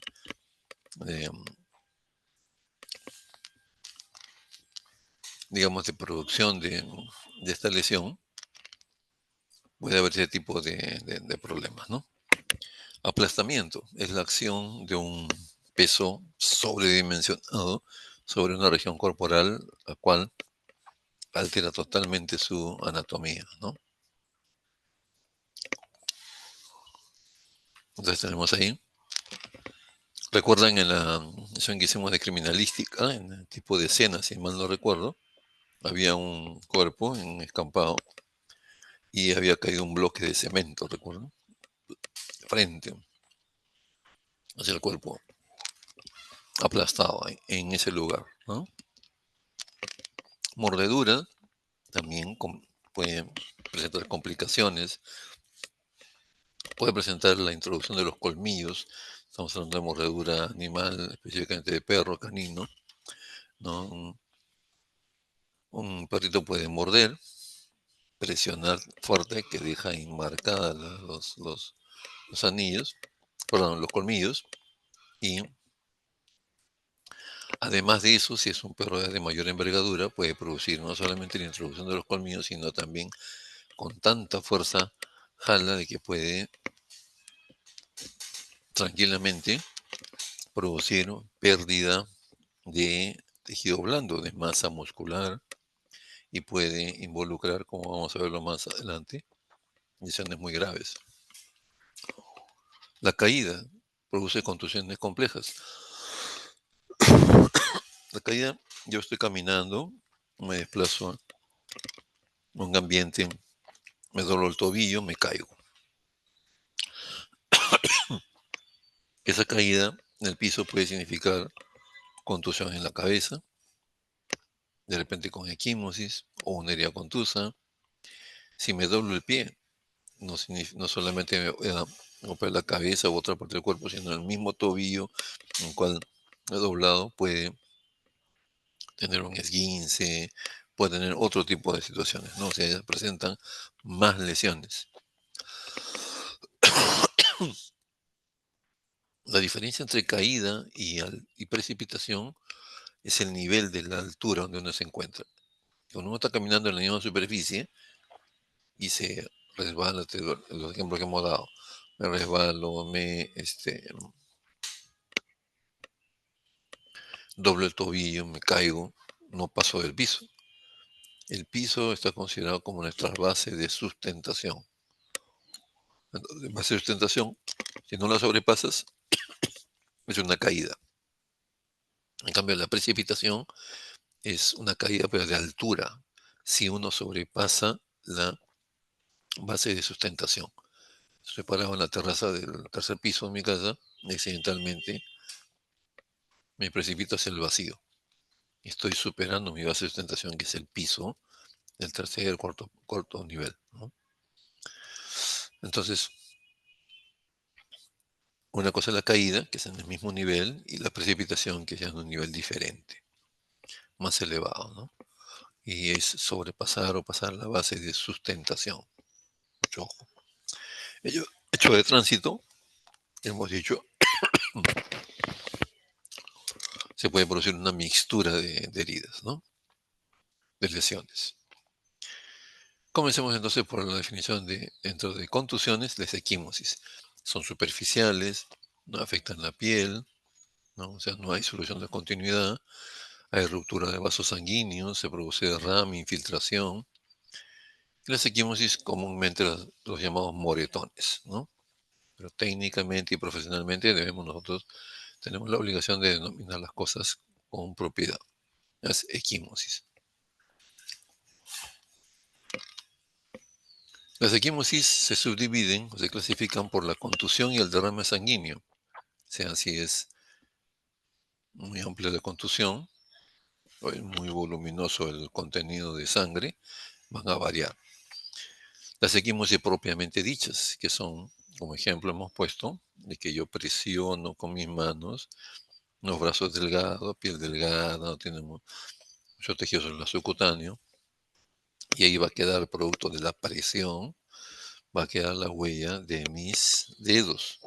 [SPEAKER 1] digamos, de producción de esta lesión. Puede haber ese tipo de problemas, ¿no? Aplastamiento es la acción de un peso sobredimensionado sobre una región corporal, la cual altera totalmente su anatomía, ¿no? Entonces tenemos ahí. Recuerdan en la sesión que hicimos de criminalística, en el tipo de escena, si mal no recuerdo, había un cuerpo en un escampado y había caído un bloque de cemento, ¿recuerdan? Frente hacia el cuerpo, aplastado en ese lugar, ¿no? Mordedura también puede presentar complicaciones, puede presentar la introducción de los colmillos, estamos hablando de mordedura animal, específicamente de perro, canino, ¿no? Un perrito puede morder, presionar fuerte, que deja enmarcadas los anillos, perdón, los colmillos, y además de eso, si es un perro de mayor envergadura, puede producir no solamente la introducción de los colmillos, sino también con tanta fuerza jala de que puede tranquilamente producir pérdida de tejido blando, de masa muscular, y puede involucrar, como vamos a verlo más adelante, lesiones muy graves. La caída produce contusiones complejas. La caída, yo estoy caminando, me desplazo a un ambiente, me doblo el tobillo, me caigo. Esa caída en el piso puede significar contusión en la cabeza, de repente con equimosis o una herida contusa. Si me doblo el pie, no solamente me voy a golpear la cabeza u otra parte del cuerpo, sino el mismo tobillo en el cual he doblado puede tener un esguince, puede tener otro tipo de situaciones, ¿no? O sea, presentan más lesiones. La diferencia entre caída y precipitación es el nivel de la altura donde uno se encuentra. Cuando uno está caminando en la misma superficie y se resbala, los ejemplos que hemos dado, me resbalo, doblo el tobillo, me caigo, no paso del piso. El piso está considerado como nuestra base de sustentación. Entonces, base de sustentación, si no la sobrepasas, es una caída. En cambio, la precipitación es una caída pero de altura, si uno sobrepasa la base de sustentación. Estoy parado en la terraza del tercer piso de mi casa y accidentalmente me precipito hacia el vacío. Estoy superando mi base de sustentación, que es el piso del tercer, cuarto nivel, ¿no? Entonces, una cosa es la caída, que es en el mismo nivel, y la precipitación, que es en un nivel diferente, más elevado, ¿no? Y es sobrepasar o pasar la base de sustentación. Mucho ojo. Hecho de tránsito, hemos dicho, se puede producir una mixtura de heridas, ¿no? De lesiones. Comencemos entonces por la definición dentro de contusiones, las equimosis. Son superficiales, no afectan la piel, ¿no? O sea, no hay solución de continuidad, hay ruptura de vasos sanguíneos, se produce derrame, infiltración. Y las equimosis comúnmente los llamamos moretones, ¿no? Pero técnicamente y profesionalmente tenemos la obligación de denominar las cosas con propiedad, las equimosis. Las equimosis se subdividen o se clasifican por la contusión y el derrame sanguíneo. O sea, si es muy amplia la contusión o es muy voluminoso el contenido de sangre, van a variar. Las equimosis propiamente dichas, que son, como ejemplo hemos puesto, de que yo presiono con mis manos los brazos delgados, piel delgada, no tiene mucho tejido subcutáneo, y ahí va a quedar producto de la presión, va a quedar la huella de mis dedos.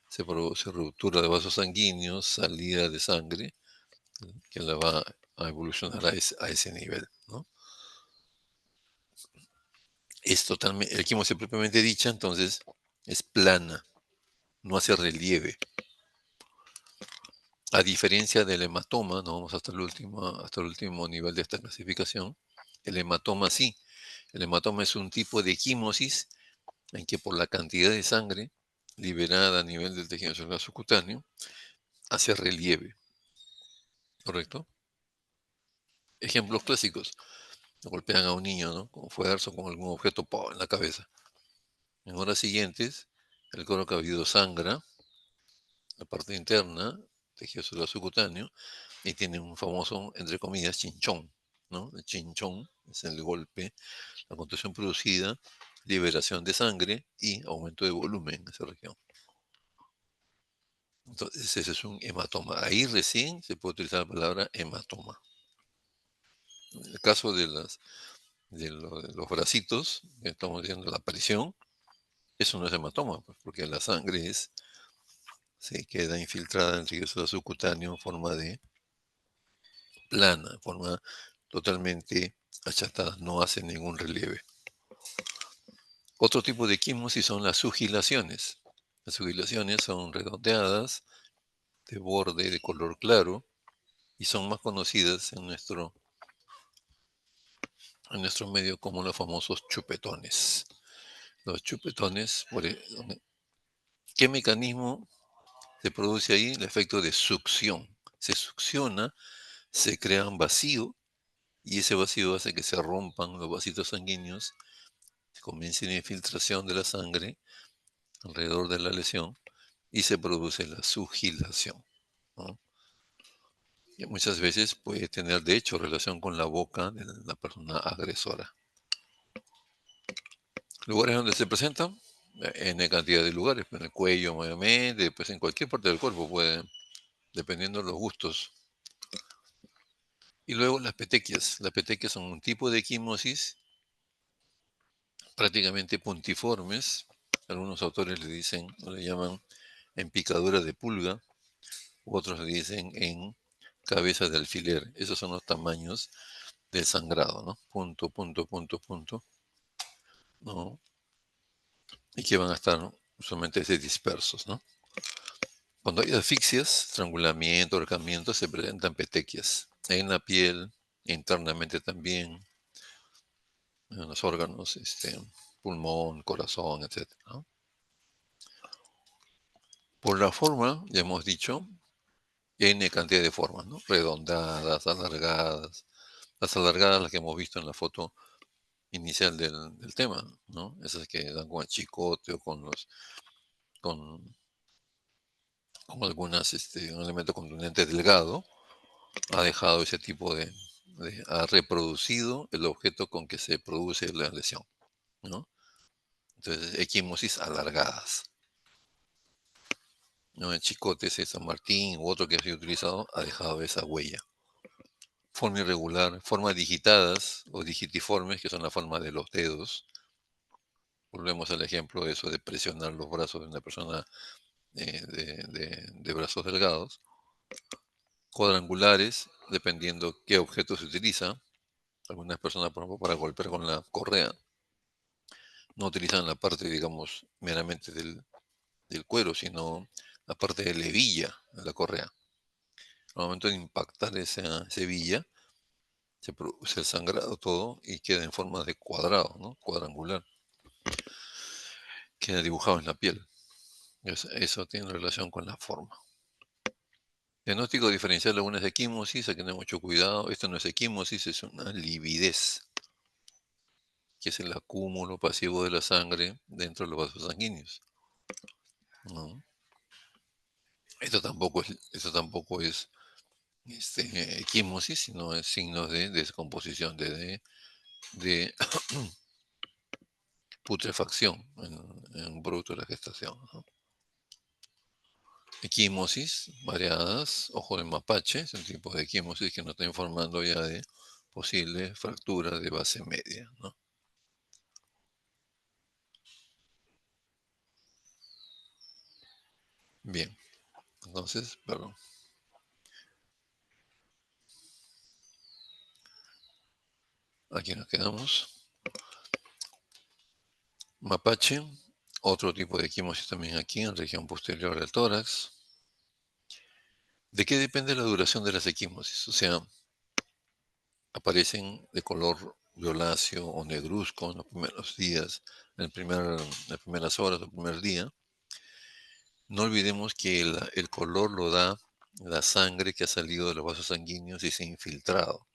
[SPEAKER 1] Se produce ruptura de vasos sanguíneos, salida de sangre, que la va a evolucionar a ese nivel, ¿no? Es totalmente, el equimosis propiamente dicha, entonces, es plana, no hace relieve. A diferencia del hematoma, no vamos hasta el último nivel de esta clasificación, el hematoma sí. El hematoma es un tipo de equimosis en que por la cantidad de sangre liberada a nivel del tejido celular subcutáneo hace relieve, ¿correcto? Ejemplos clásicos: golpean a un niño, ¿no?, con fuerza o con algún objeto en la cabeza. En horas siguientes, el cuero cabelludo sangra, la parte interna, tejido celular subcutáneo, y tiene un famoso, entre comillas, chinchón, ¿no? El chinchón es el golpe, la contusión producida, liberación de sangre y aumento de volumen en esa región. Entonces, ese es un hematoma. Ahí recién se puede utilizar la palabra hematoma. En el caso de los bracitos, que estamos diciendo la presión, eso no es hematoma, pues, porque la sangre se queda infiltrada en el tejido subcutáneo en forma de plana, en forma totalmente achatada, no hace ningún relieve. Otro tipo de equimosis son las sugilaciones. Las sugilaciones son redondeadas, de borde de color claro, y son más conocidas en nuestro medio como los famosos chupetones. Los chupetones ¿Qué mecanismo se produce ahí? El efecto de succión. Se succiona, se crea un vacío y ese vacío hace que se rompan los vasitos sanguíneos, comience una infiltración de la sangre alrededor de la lesión y se produce la sugilación, ¿no? Y muchas veces puede tener, de hecho, relación con la boca de la persona agresora. Lugares donde se presentan, en cantidad de lugares, en el cuello mayormente, pues en cualquier parte del cuerpo puede, dependiendo de los gustos. Y luego las petequias. Las petequias son un tipo de equimosis prácticamente puntiformes. Algunos autores le dicen, o le llaman en picadura de pulga, u otros le dicen en cabeza de alfiler. Esos son los tamaños del sangrado, ¿no? Punto, punto, punto, punto, ¿no? Y que van a estar, ¿no?, usualmente dispersos, ¿no? Cuando hay asfixias, estrangulamiento, ahorcamiento, se presentan petequias en la piel, internamente también, en los órganos, pulmón, corazón, etc., ¿no? Por la forma, ya hemos dicho, N cantidad de formas, ¿no? Redondadas, alargadas. Las alargadas, las que hemos visto en la foto inicial del tema, ¿no? Esas que dan con el chicote o con, con algunas, un elemento contundente delgado, ha dejado ese tipo ha reproducido el objeto con que se produce la lesión, ¿no? Entonces, equimosis alargadas, ¿no? El chicote ese San Martín u otro que ha sido utilizado ha dejado esa huella. Forma irregular, formas digitadas o digitiformes, que son la forma de los dedos. Volvemos al ejemplo de eso de presionar los brazos de una persona de brazos delgados. Cuadrangulares, dependiendo qué objeto se utiliza. Algunas personas, por ejemplo, para golpear con la correa, no utilizan la parte, digamos, meramente del cuero, sino la parte de la hebilla de la correa. Al momento de impactar esa hebilla, se produce el sangrado todo y queda en forma de cuadrado, ¿no? Cuadrangular. Queda dibujado en la piel. Eso tiene relación con la forma. Diagnóstico diferencial de algunas equimosis, hay que tener mucho cuidado. Esto no es equimosis, es una lividez, que es el acúmulo pasivo de la sangre dentro de los vasos sanguíneos, ¿no? Esto tampoco es equimosis, sino es signos de descomposición, de putrefacción en un producto de la gestación, ¿no? Equimosis variadas, ojo de mapache, es un tipo de equimosis que nos está informando ya de posible fractura de base media, ¿no? Bien, entonces, perdón. Aquí nos quedamos. Mapache, otro tipo de equimosis también aquí en región posterior del tórax. ¿De qué depende la duración de las equimosis? O sea, aparecen de color violáceo o negruzco en los primeros días, las primeras horas del primer día. No olvidemos que el color lo da la sangre que ha salido de los vasos sanguíneos y se ha infiltrado.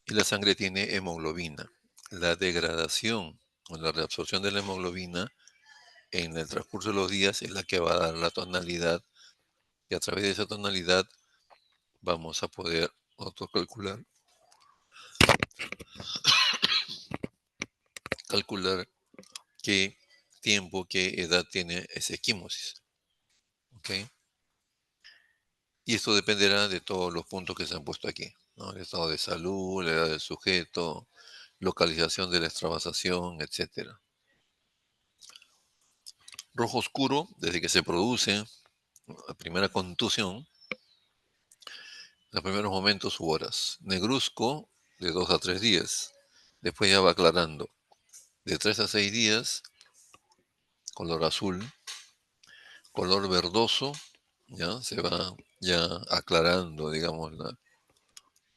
[SPEAKER 1] Y la sangre tiene hemoglobina. La degradación o la reabsorción de la hemoglobina en el transcurso de los días es la que va a dar la tonalidad, y a través de esa tonalidad vamos a poder calcular qué tiempo, qué edad tiene esa equimosis. ¿Ok? Y esto dependerá de todos los puntos que se han puesto aquí, ¿no? El estado de salud, la edad del sujeto, localización de la extravasación, etc. Rojo oscuro, desde que se produce la primera contusión, los primeros momentos u horas. Negruzco, de 2 a 3 días. Después ya va aclarando. De 3 a 6 días, color azul. Color verdoso, ya se va ya aclarando, digamos,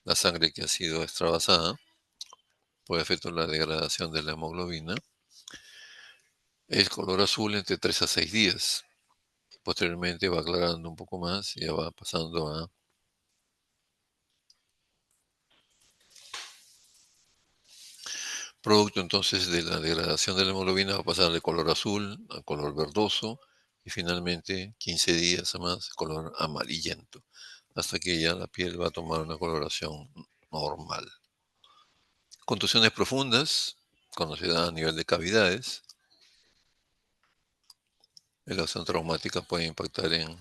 [SPEAKER 1] la sangre que ha sido extravasada por efecto de la degradación de la hemoglobina. Es color azul entre 3 a 6 días. Posteriormente va aclarando un poco más y ya va pasando a producto entonces de la degradación de la hemoglobina, va a pasar de color azul a color verdoso y finalmente 15 días más color amarillento, hasta que ya la piel va a tomar una coloración normal. Contusiones profundas, conocidas a nivel de cavidades. La acción traumática puede impactar en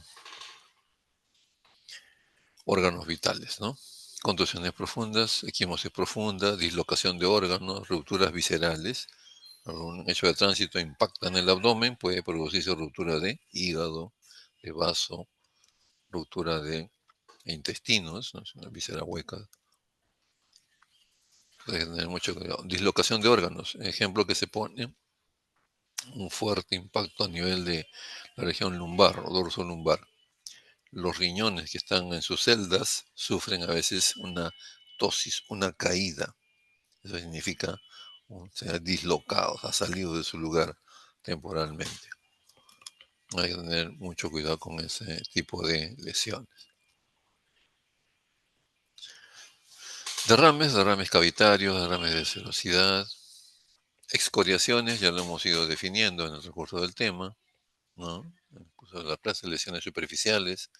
[SPEAKER 1] órganos vitales, ¿no? Contusiones profundas, equimosis profunda, dislocación de órganos, rupturas viscerales. Un hecho de tránsito impacta en el abdomen, puede producirse ruptura de hígado, de vaso, ruptura de intestinos, ¿no? Es una víscera hueca. Puede tener mucho cuidado. Dislocación de órganos, ejemplo que se pone, un fuerte impacto a nivel de la región lumbar o dorso lumbar. Los riñones que están en sus celdas sufren a veces una tosis, una caída. Eso significa ser dislocados, ha salido de su lugar temporalmente. Hay que tener mucho cuidado con ese tipo de lesiones. Derrames cavitarios, derrames de serosidad, excoriaciones, ya lo hemos ido definiendo en el recurso del tema, ¿no? En el curso de la clase, lesiones superficiales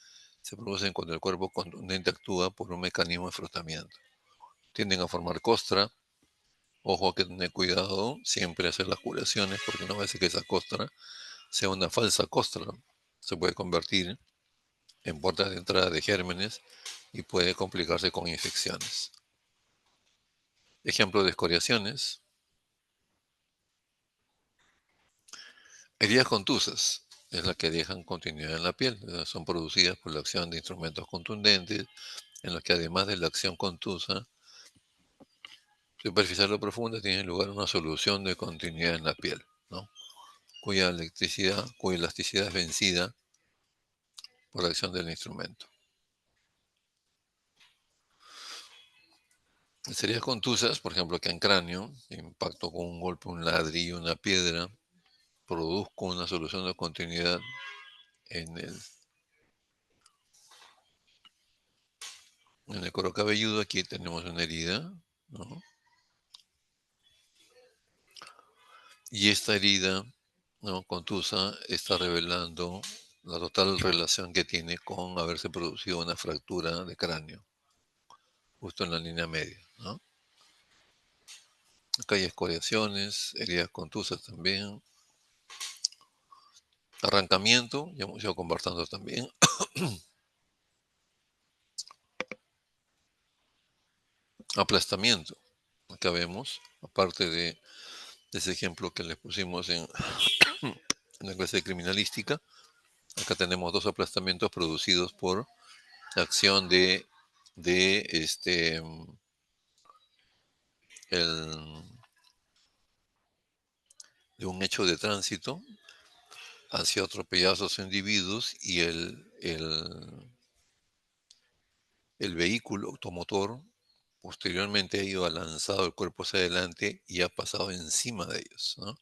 [SPEAKER 1] se producen cuando el cuerpo contundente actúa por un mecanismo de frotamiento. Tienden a formar costra. Ojo, hay que tener cuidado siempre hacer las curaciones porque no va a ser que esa costra sea una falsa costra. Se puede convertir en puertas de entrada de gérmenes y puede complicarse con infecciones. Ejemplo de escoriaciones. Heridas contusas es la que dejan continuidad en la piel. Son producidas por la acción de instrumentos contundentes en los que además de la acción contusa superficial o profunda tiene lugar una solución de continuidad en la piel, ¿no? Cuya elasticidad es vencida por la acción del instrumento. Heridas contusas, por ejemplo, que en cráneo, impacto con un golpe, un ladrillo, una piedra, produzco una solución de continuidad en el cuero cabelludo. Aquí tenemos una herida, ¿no? Y esta herida, ¿no?, contusa está revelando la total relación que tiene con haberse producido una fractura de cráneo, justo en la línea media, ¿no? Acá hay escoriaciones, heridas contusas también. Arrancamiento, ya hemos ido conversando también. Aplastamiento. Acá vemos, aparte de ese ejemplo que les pusimos en la clase de criminalística, acá tenemos dos aplastamientos producidos por la acción de un hecho de tránsito hacia atropellados o individuos y el vehículo automotor posteriormente ha ido lanzado el cuerpo hacia adelante y ha pasado encima de ellos, ¿no?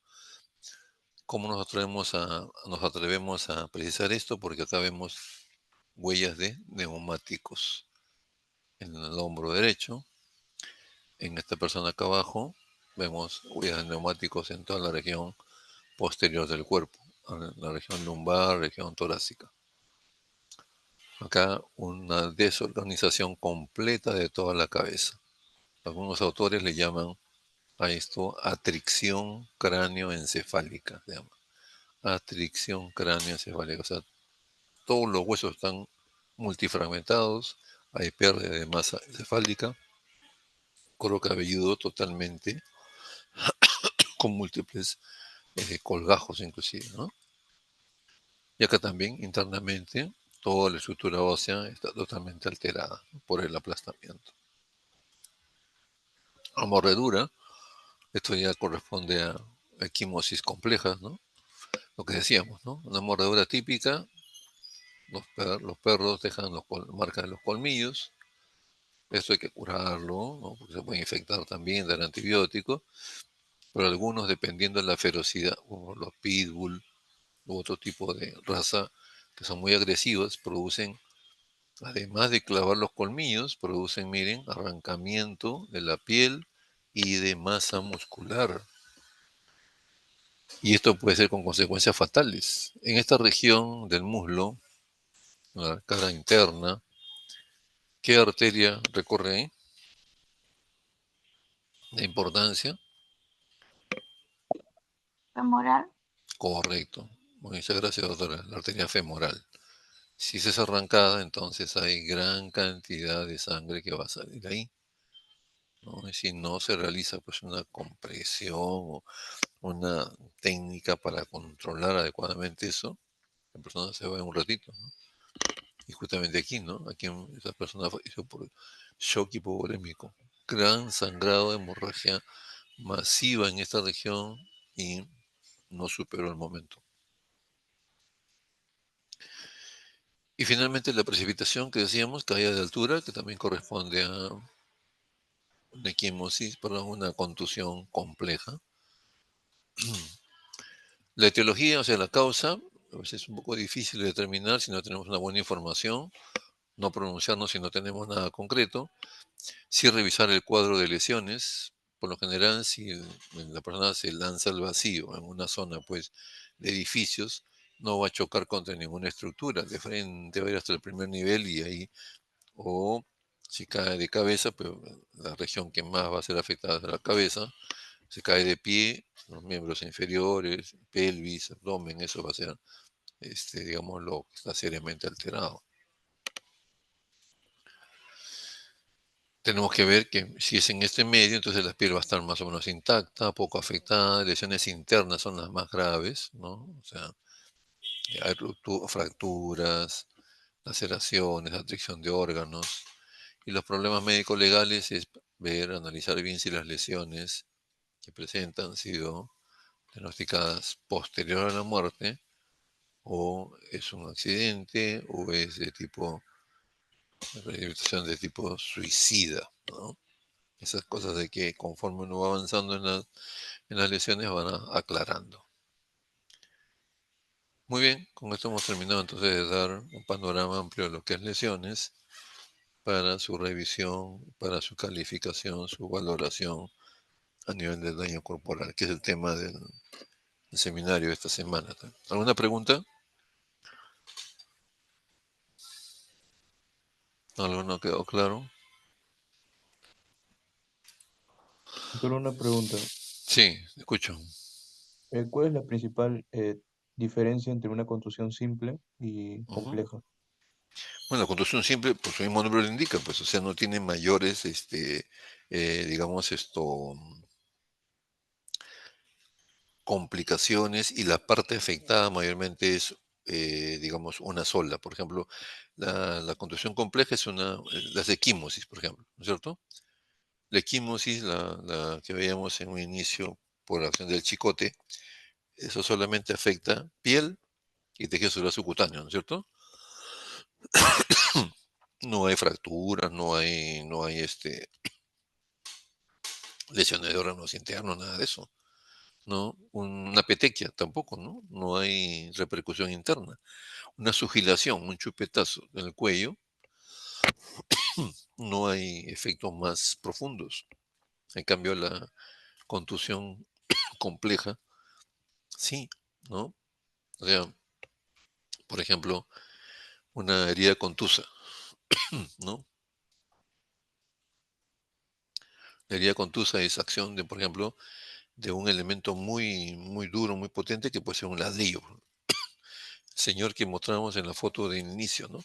[SPEAKER 1] ¿Cómo nos atrevemos a precisar esto? Porque acá vemos huellas de neumáticos en el hombro derecho. En esta persona acá abajo vemos huellas de neumáticos en toda la región posterior del cuerpo, en la región lumbar, región torácica. Acá una desorganización completa de toda la cabeza. Algunos autores le llaman a esto atricción cráneoencefálica. Se llama. Atricción cráneoencefálica. O sea, todos los huesos están multifragmentados, hay pérdida de masa encefálica, cuero cabelludo totalmente, con múltiples colgajos inclusive, ¿no? Y acá también internamente toda la estructura ósea está totalmente alterada por el aplastamiento. La mordedura, esto ya corresponde a equimosis complejas, ¿no? Lo que decíamos, ¿no? Una mordedura típica, los perros dejan marcas de los colmillos. Esto hay que curarlo, ¿no? Porque se puede infectar también, dar antibióticos. Pero algunos, dependiendo de la ferocidad, como los pitbull u otro tipo de raza, que son muy agresivas, producen, además de clavar los colmillos, producen, miren, arrancamiento de la piel y de masa muscular. Y esto puede ser con consecuencias fatales. En esta región del muslo, la cara interna, ¿qué arteria recorre ahí? De importancia.
[SPEAKER 4] Femoral.
[SPEAKER 1] Correcto. Muchas gracias, doctora. La arteria femoral. Si esa es arrancada, entonces hay gran cantidad de sangre que va a salir ahí, ¿no? Y si no se realiza pues una compresión o una técnica para controlar adecuadamente eso, la persona se va en un ratito, ¿no? Y justamente aquí, ¿no? Aquí esa persona falleció por shock hipovolémico. Gran sangrado, hemorragia masiva en esta región y no superó el momento. Y finalmente la precipitación que decíamos, caída de altura, que también corresponde a una equimosis, perdón, una contusión compleja. La etiología, o sea, la causa, a veces es un poco difícil de determinar si no tenemos una buena información, no pronunciarnos si no tenemos nada concreto, sí revisar el cuadro de lesiones. Por lo general, si la persona se lanza al vacío en una zona pues, de edificios, no va a chocar contra ninguna estructura, de frente va a ir hasta el primer nivel y ahí, o si cae de cabeza, pero la región que más va a ser afectada es la cabeza. Se cae de pie, los miembros inferiores, pelvis, abdomen, eso va a ser, digamos, lo que está seriamente alterado. Tenemos que ver que si es en este medio, entonces la piel va a estar más o menos intacta, poco afectada, lesiones internas son las más graves, ¿no? O sea, hay fracturas, laceraciones, atracción de órganos. Y los problemas médico-legales es ver, analizar bien si las lesiones que presentan han sido diagnosticadas posterior a la muerte, o es un accidente, o es de tipo, rehabilitación de tipo suicida, ¿no? Esas cosas de que conforme uno va avanzando en las lesiones van aclarando. Muy bien, con esto hemos terminado entonces de dar un panorama amplio de lo que es lesiones para su revisión, para su calificación, su valoración a nivel de daño corporal, que es el tema del seminario de esta semana. ¿Alguna pregunta? ¿Algo no quedó claro?
[SPEAKER 5] Solo una pregunta.
[SPEAKER 1] Sí, escucho.
[SPEAKER 5] ¿Cuál es la principal diferencia entre una contusión simple y
[SPEAKER 1] Ujú.
[SPEAKER 5] compleja?
[SPEAKER 1] Bueno, la contusión simple, por su mismo nombre lo indica, pues, o sea, no tiene mayores, digamos, complicaciones y la parte afectada mayormente es, digamos, una sola. Por ejemplo, la contusión compleja es las equimosis, por ejemplo, ¿no es cierto? La equimosis, la que veíamos en un inicio por la acción del chicote, eso solamente afecta piel y tejido celular subcutáneo, ¿no es cierto? No hay fracturas, no hay lesiones de órganos internos, nada de eso, ¿no? Una petequia tampoco, ¿no? No hay repercusión interna. Una sugilación, un chupetazo en el cuello, no hay efectos más profundos. En cambio, la contusión compleja, sí, ¿no? O sea, por ejemplo, una herida contusa, ¿no? La herida contusa es acción de, por ejemplo, de un elemento muy, muy duro, muy potente, que puede ser un ladrillo. Señor que mostramos en la foto de inicio, ¿no?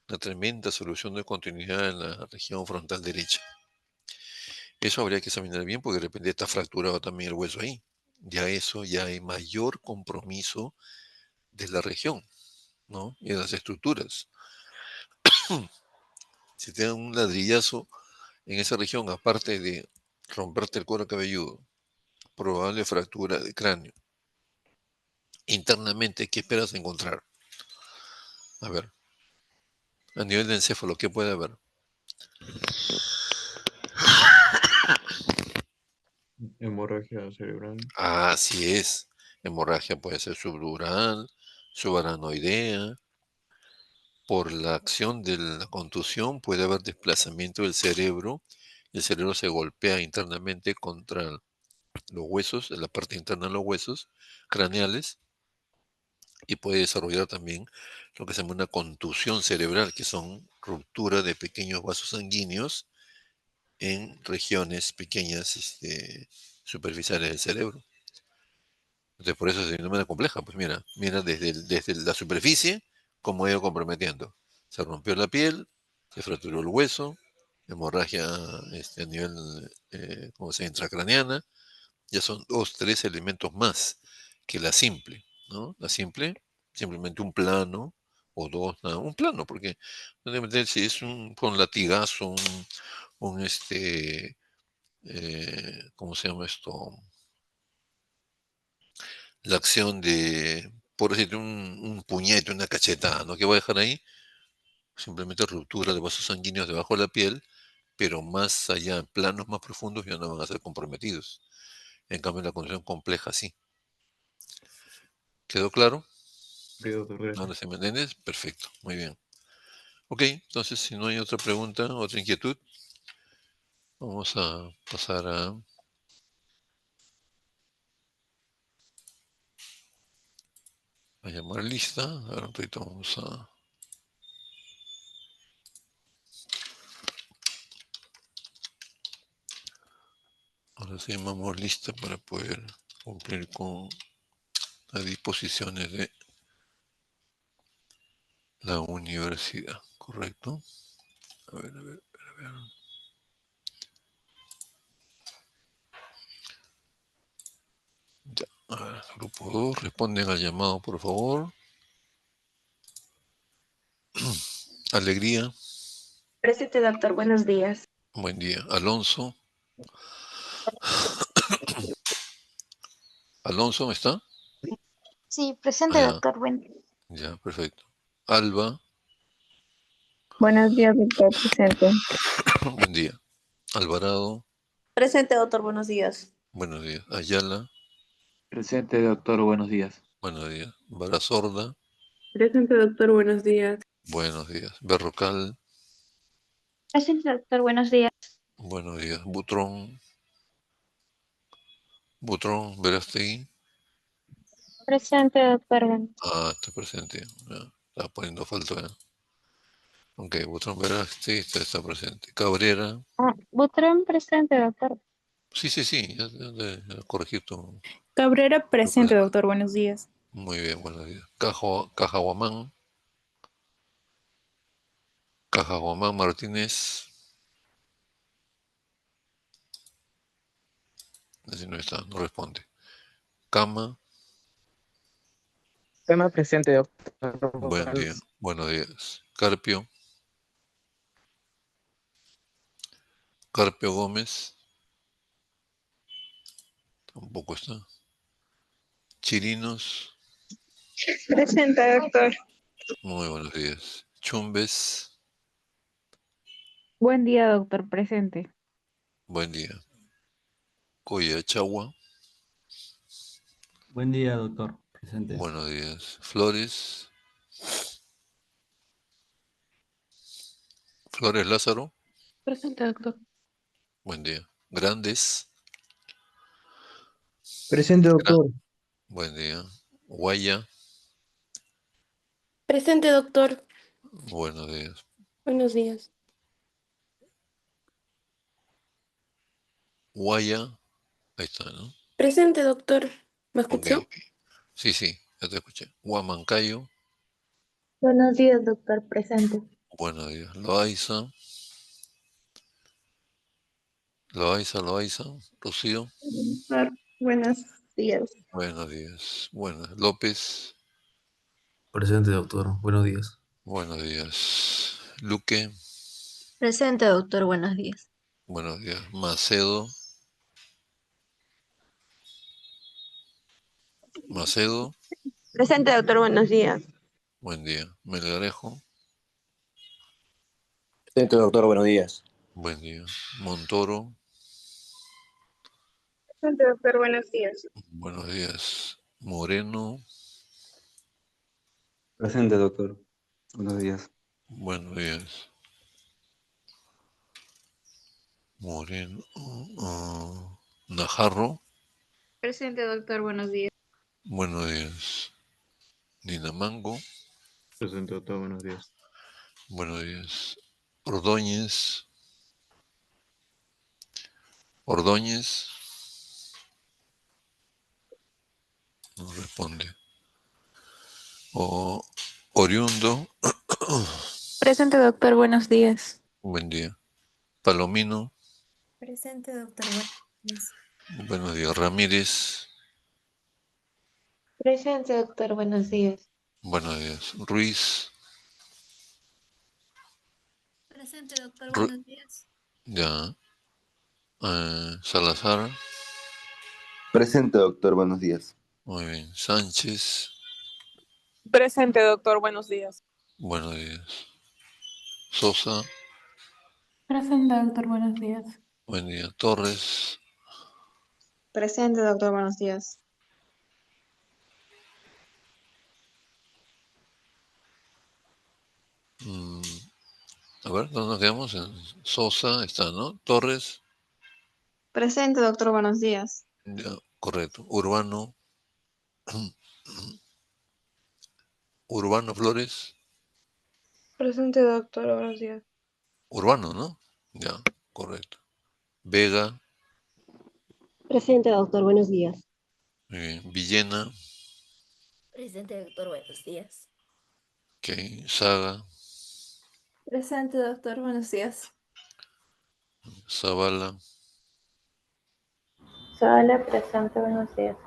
[SPEAKER 1] Una tremenda solución de continuidad en la región frontal derecha. Eso habría que examinar bien porque de repente está fracturado también el hueso ahí. Ya eso, ya hay mayor compromiso de la región, ¿no? Y de las estructuras. Si te dan un ladrillazo en esa región, aparte de romperte el cuero cabelludo, probable fractura de cráneo. Internamente, ¿qué esperas encontrar? A ver, a nivel de encéfalo, ¿qué puede haber?
[SPEAKER 5] Hemorragia cerebral.
[SPEAKER 1] Así es. Hemorragia puede ser subdural, subaranoidea, por la acción de la contusión puede haber desplazamiento del cerebro y el cerebro se golpea internamente contra los huesos, en la parte interna de los huesos craneales, y puede desarrollar también lo que se llama una contusión cerebral, que son ruptura de pequeños vasos sanguíneos en regiones pequeñas superficiales del cerebro. Entonces, por eso es una manera compleja. Pues mira desde la superficie cómo ha ido comprometiendo. Se rompió la piel, se fracturó el hueso, hemorragia a nivel como se intracraneana. Ya son dos, tres elementos más que la simple, ¿no? La simple, simplemente un plano o dos, nada, un plano, porque si es con latigazo, ¿cómo se llama esto? La acción de, por decirte, un puñete, una cachetada, ¿no? ¿Qué voy a dejar ahí? Simplemente ruptura de vasos sanguíneos debajo de la piel, pero más allá, en planos más profundos, ya no van a ser comprometidos. En cambio, la condición compleja sí. ¿Quedó claro?
[SPEAKER 3] Sí, doctor, gracias.
[SPEAKER 1] ¿Ahora se me entiendes? Perfecto, muy bien. Ok, entonces si no hay otra pregunta, otra inquietud, vamos a pasar a llamar lista. Ahora un ratito vamos a... Ahora sí llamamos lista para poder cumplir con las disposiciones de la universidad, ¿correcto? A ver, a ver, a ver. Ya, a ver, grupo 2, responden al llamado, por favor. Alegría,
[SPEAKER 6] Presente, doctor. Buenos días.
[SPEAKER 1] buen día. Alonso, Alonso, ¿está?
[SPEAKER 4] Sí,
[SPEAKER 1] Ah,
[SPEAKER 4] presente,
[SPEAKER 1] ya,
[SPEAKER 4] doctor. Bueno.
[SPEAKER 1] ya, perfecto. Alba,
[SPEAKER 2] Buenos días, doctor presente.
[SPEAKER 1] buen día. Alvarado,
[SPEAKER 7] Presente, doctor, buenos días.
[SPEAKER 1] buenos días. Ayala,
[SPEAKER 5] Presente, doctor, buenos días.
[SPEAKER 1] buenos días. Barazorda,
[SPEAKER 2] Presente, doctor, buenos días.
[SPEAKER 1] buenos días. Berrocal,
[SPEAKER 4] Presente, doctor. Buenos días.
[SPEAKER 1] buenos días. Butrón, Butrón, Verástegui.
[SPEAKER 4] Presente, doctor. Bueno.
[SPEAKER 1] Ah, está presente. Ya, estaba poniendo falta. Ok, Butrón Verástegui está presente. Cabrera,
[SPEAKER 4] Ah, Butrón, presente, doctor.
[SPEAKER 1] sí, sí, sí, ya corregí tu...
[SPEAKER 8] Cabrera,
[SPEAKER 1] tu
[SPEAKER 8] presente,
[SPEAKER 1] pres-
[SPEAKER 8] doctor. Buenos días.
[SPEAKER 1] Muy bien, buenos días. Cajahuamán, Cajahuamán Martínez. Así no está, no responde. Cama,
[SPEAKER 9] Tema presente, doctor.
[SPEAKER 1] buen día, buenos días. Carpio, Carpio Gómez, tampoco está. Chirinos,
[SPEAKER 6] Presente, doctor.
[SPEAKER 1] muy buenos días. Chumbes,
[SPEAKER 2] Buen día, doctor presente.
[SPEAKER 1] buen día. Coyachagua,
[SPEAKER 10] Buen día, doctor. Presente.
[SPEAKER 1] buenos días. Flores, Flores Lázaro,
[SPEAKER 2] Presente, doctor.
[SPEAKER 1] buen día. Grandes,
[SPEAKER 9] Presente,
[SPEAKER 1] Gran-
[SPEAKER 9] doctor.
[SPEAKER 1] buen día. Guaya,
[SPEAKER 7] Presente, doctor.
[SPEAKER 1] buenos días.
[SPEAKER 7] Buenos días.
[SPEAKER 1] Guaya, ahí está, ¿no?
[SPEAKER 7] Presente, doctor. ¿Me
[SPEAKER 1] Ok,
[SPEAKER 7] escuchó?
[SPEAKER 1] sí, sí, ya te escuché. Huamancayo,
[SPEAKER 6] Buenos días, doctor. Presente.
[SPEAKER 1] buenos días. Loaiza, Loaiza, Rocío,
[SPEAKER 6] Doctor, buenos días.
[SPEAKER 1] buenos días. López,
[SPEAKER 3] Presente, doctor. Buenos días.
[SPEAKER 1] buenos días. Luque,
[SPEAKER 4] Presente, doctor. Buenos días.
[SPEAKER 1] buenos días. Macedo, Macedo,
[SPEAKER 6] Presente, doctor. Buenos días.
[SPEAKER 1] buen día. Melgarejo,
[SPEAKER 11] Presente, doctor, buenos días.
[SPEAKER 1] buen día. Montoro,
[SPEAKER 6] Presente, doctor. Buenos días.
[SPEAKER 1] buenos días. Moreno,
[SPEAKER 12] Presente, doctor. Buenos días.
[SPEAKER 1] Buenos días. Moreno. Najarro.
[SPEAKER 4] Presente, doctor. Buenos días.
[SPEAKER 1] Buenos días. Dinamango.
[SPEAKER 3] Presente, doctor. Buenos días.
[SPEAKER 1] Buenos días. Ordóñez. Ordóñez. No responde. Oriundo.
[SPEAKER 2] Presente, doctor. Buenos días.
[SPEAKER 1] Buen día. Palomino.
[SPEAKER 4] Presente, doctor. Buenos días.
[SPEAKER 1] Buenos días. Ramírez.
[SPEAKER 6] Presente, doctor. Buenos días.
[SPEAKER 1] Buenos días. Ruiz.
[SPEAKER 4] Presente, doctor.
[SPEAKER 1] Ru-
[SPEAKER 4] Buenos días.
[SPEAKER 1] ya. Salazar.
[SPEAKER 8] Presente, doctor, buenos días.
[SPEAKER 1] Muy bien. Sánchez.
[SPEAKER 2] Presente, doctor. Buenos días.
[SPEAKER 1] Buenos días. Sosa.
[SPEAKER 2] Presente, doctor. Buenos días.
[SPEAKER 1] Buen día. Torres.
[SPEAKER 6] Presente, doctor. Buenos días.
[SPEAKER 1] Mm, a ver, ¿dónde nos quedamos? En Sosa está, ¿no? Torres.
[SPEAKER 6] Presente, doctor. Buenos días.
[SPEAKER 1] Ya, correcto. Urbano. Urbano Flores.
[SPEAKER 6] Presente, doctor. Buenos días.
[SPEAKER 1] Urbano, ¿no? Ya, correcto. Vega.
[SPEAKER 6] Presente, doctor. Buenos días.
[SPEAKER 1] Muy bien. Villena.
[SPEAKER 4] Presente, doctor. Buenos días.
[SPEAKER 1] Ok. Saga.
[SPEAKER 7] Presente, doctor. Buenos días.
[SPEAKER 1] Zavala.
[SPEAKER 6] Sala, presente. Buenos días.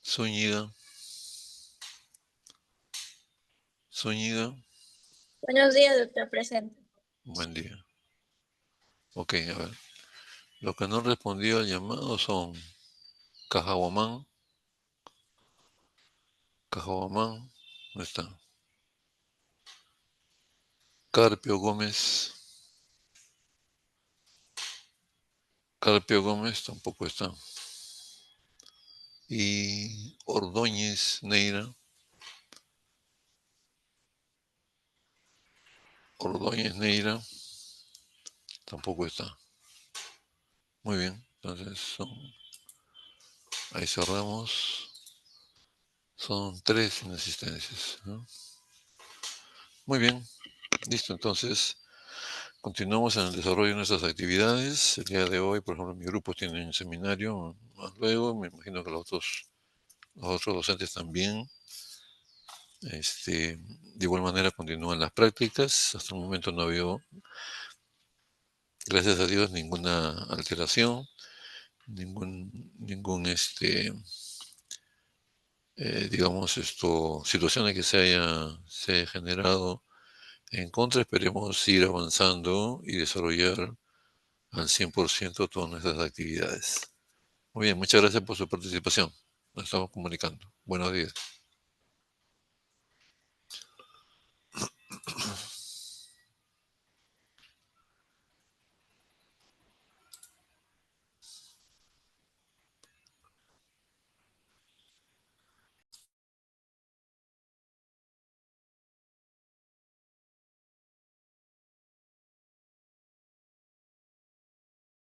[SPEAKER 1] Zúñiga. Zúñiga.
[SPEAKER 4] Buenos días, doctor. Presente.
[SPEAKER 1] Buen día. Ok, a ver. Los que no han respondido al llamado son Cajahuamán. Cajahuamán. ¿Dónde está? Carpio Gómez. Carpio Gómez tampoco está. Y Ordóñez Neira. Ordóñez Neira tampoco está. Muy bien, entonces ahí cerramos. Son 3 inasistencias, ¿no? Muy bien, listo. Entonces, continuamos en el desarrollo de nuestras actividades. El día de hoy, por ejemplo, mi grupo tiene un seminario. Más luego, me imagino que los otros docentes también. De igual manera, continúan las prácticas. Hasta el momento no ha habido, gracias a Dios, ninguna alteración, ningún digamos, situaciones que se haya generado en contra. Esperemos ir avanzando y desarrollar al 100% todas nuestras actividades. Muy bien, muchas gracias por su participación. Nos estamos comunicando. Buenos días.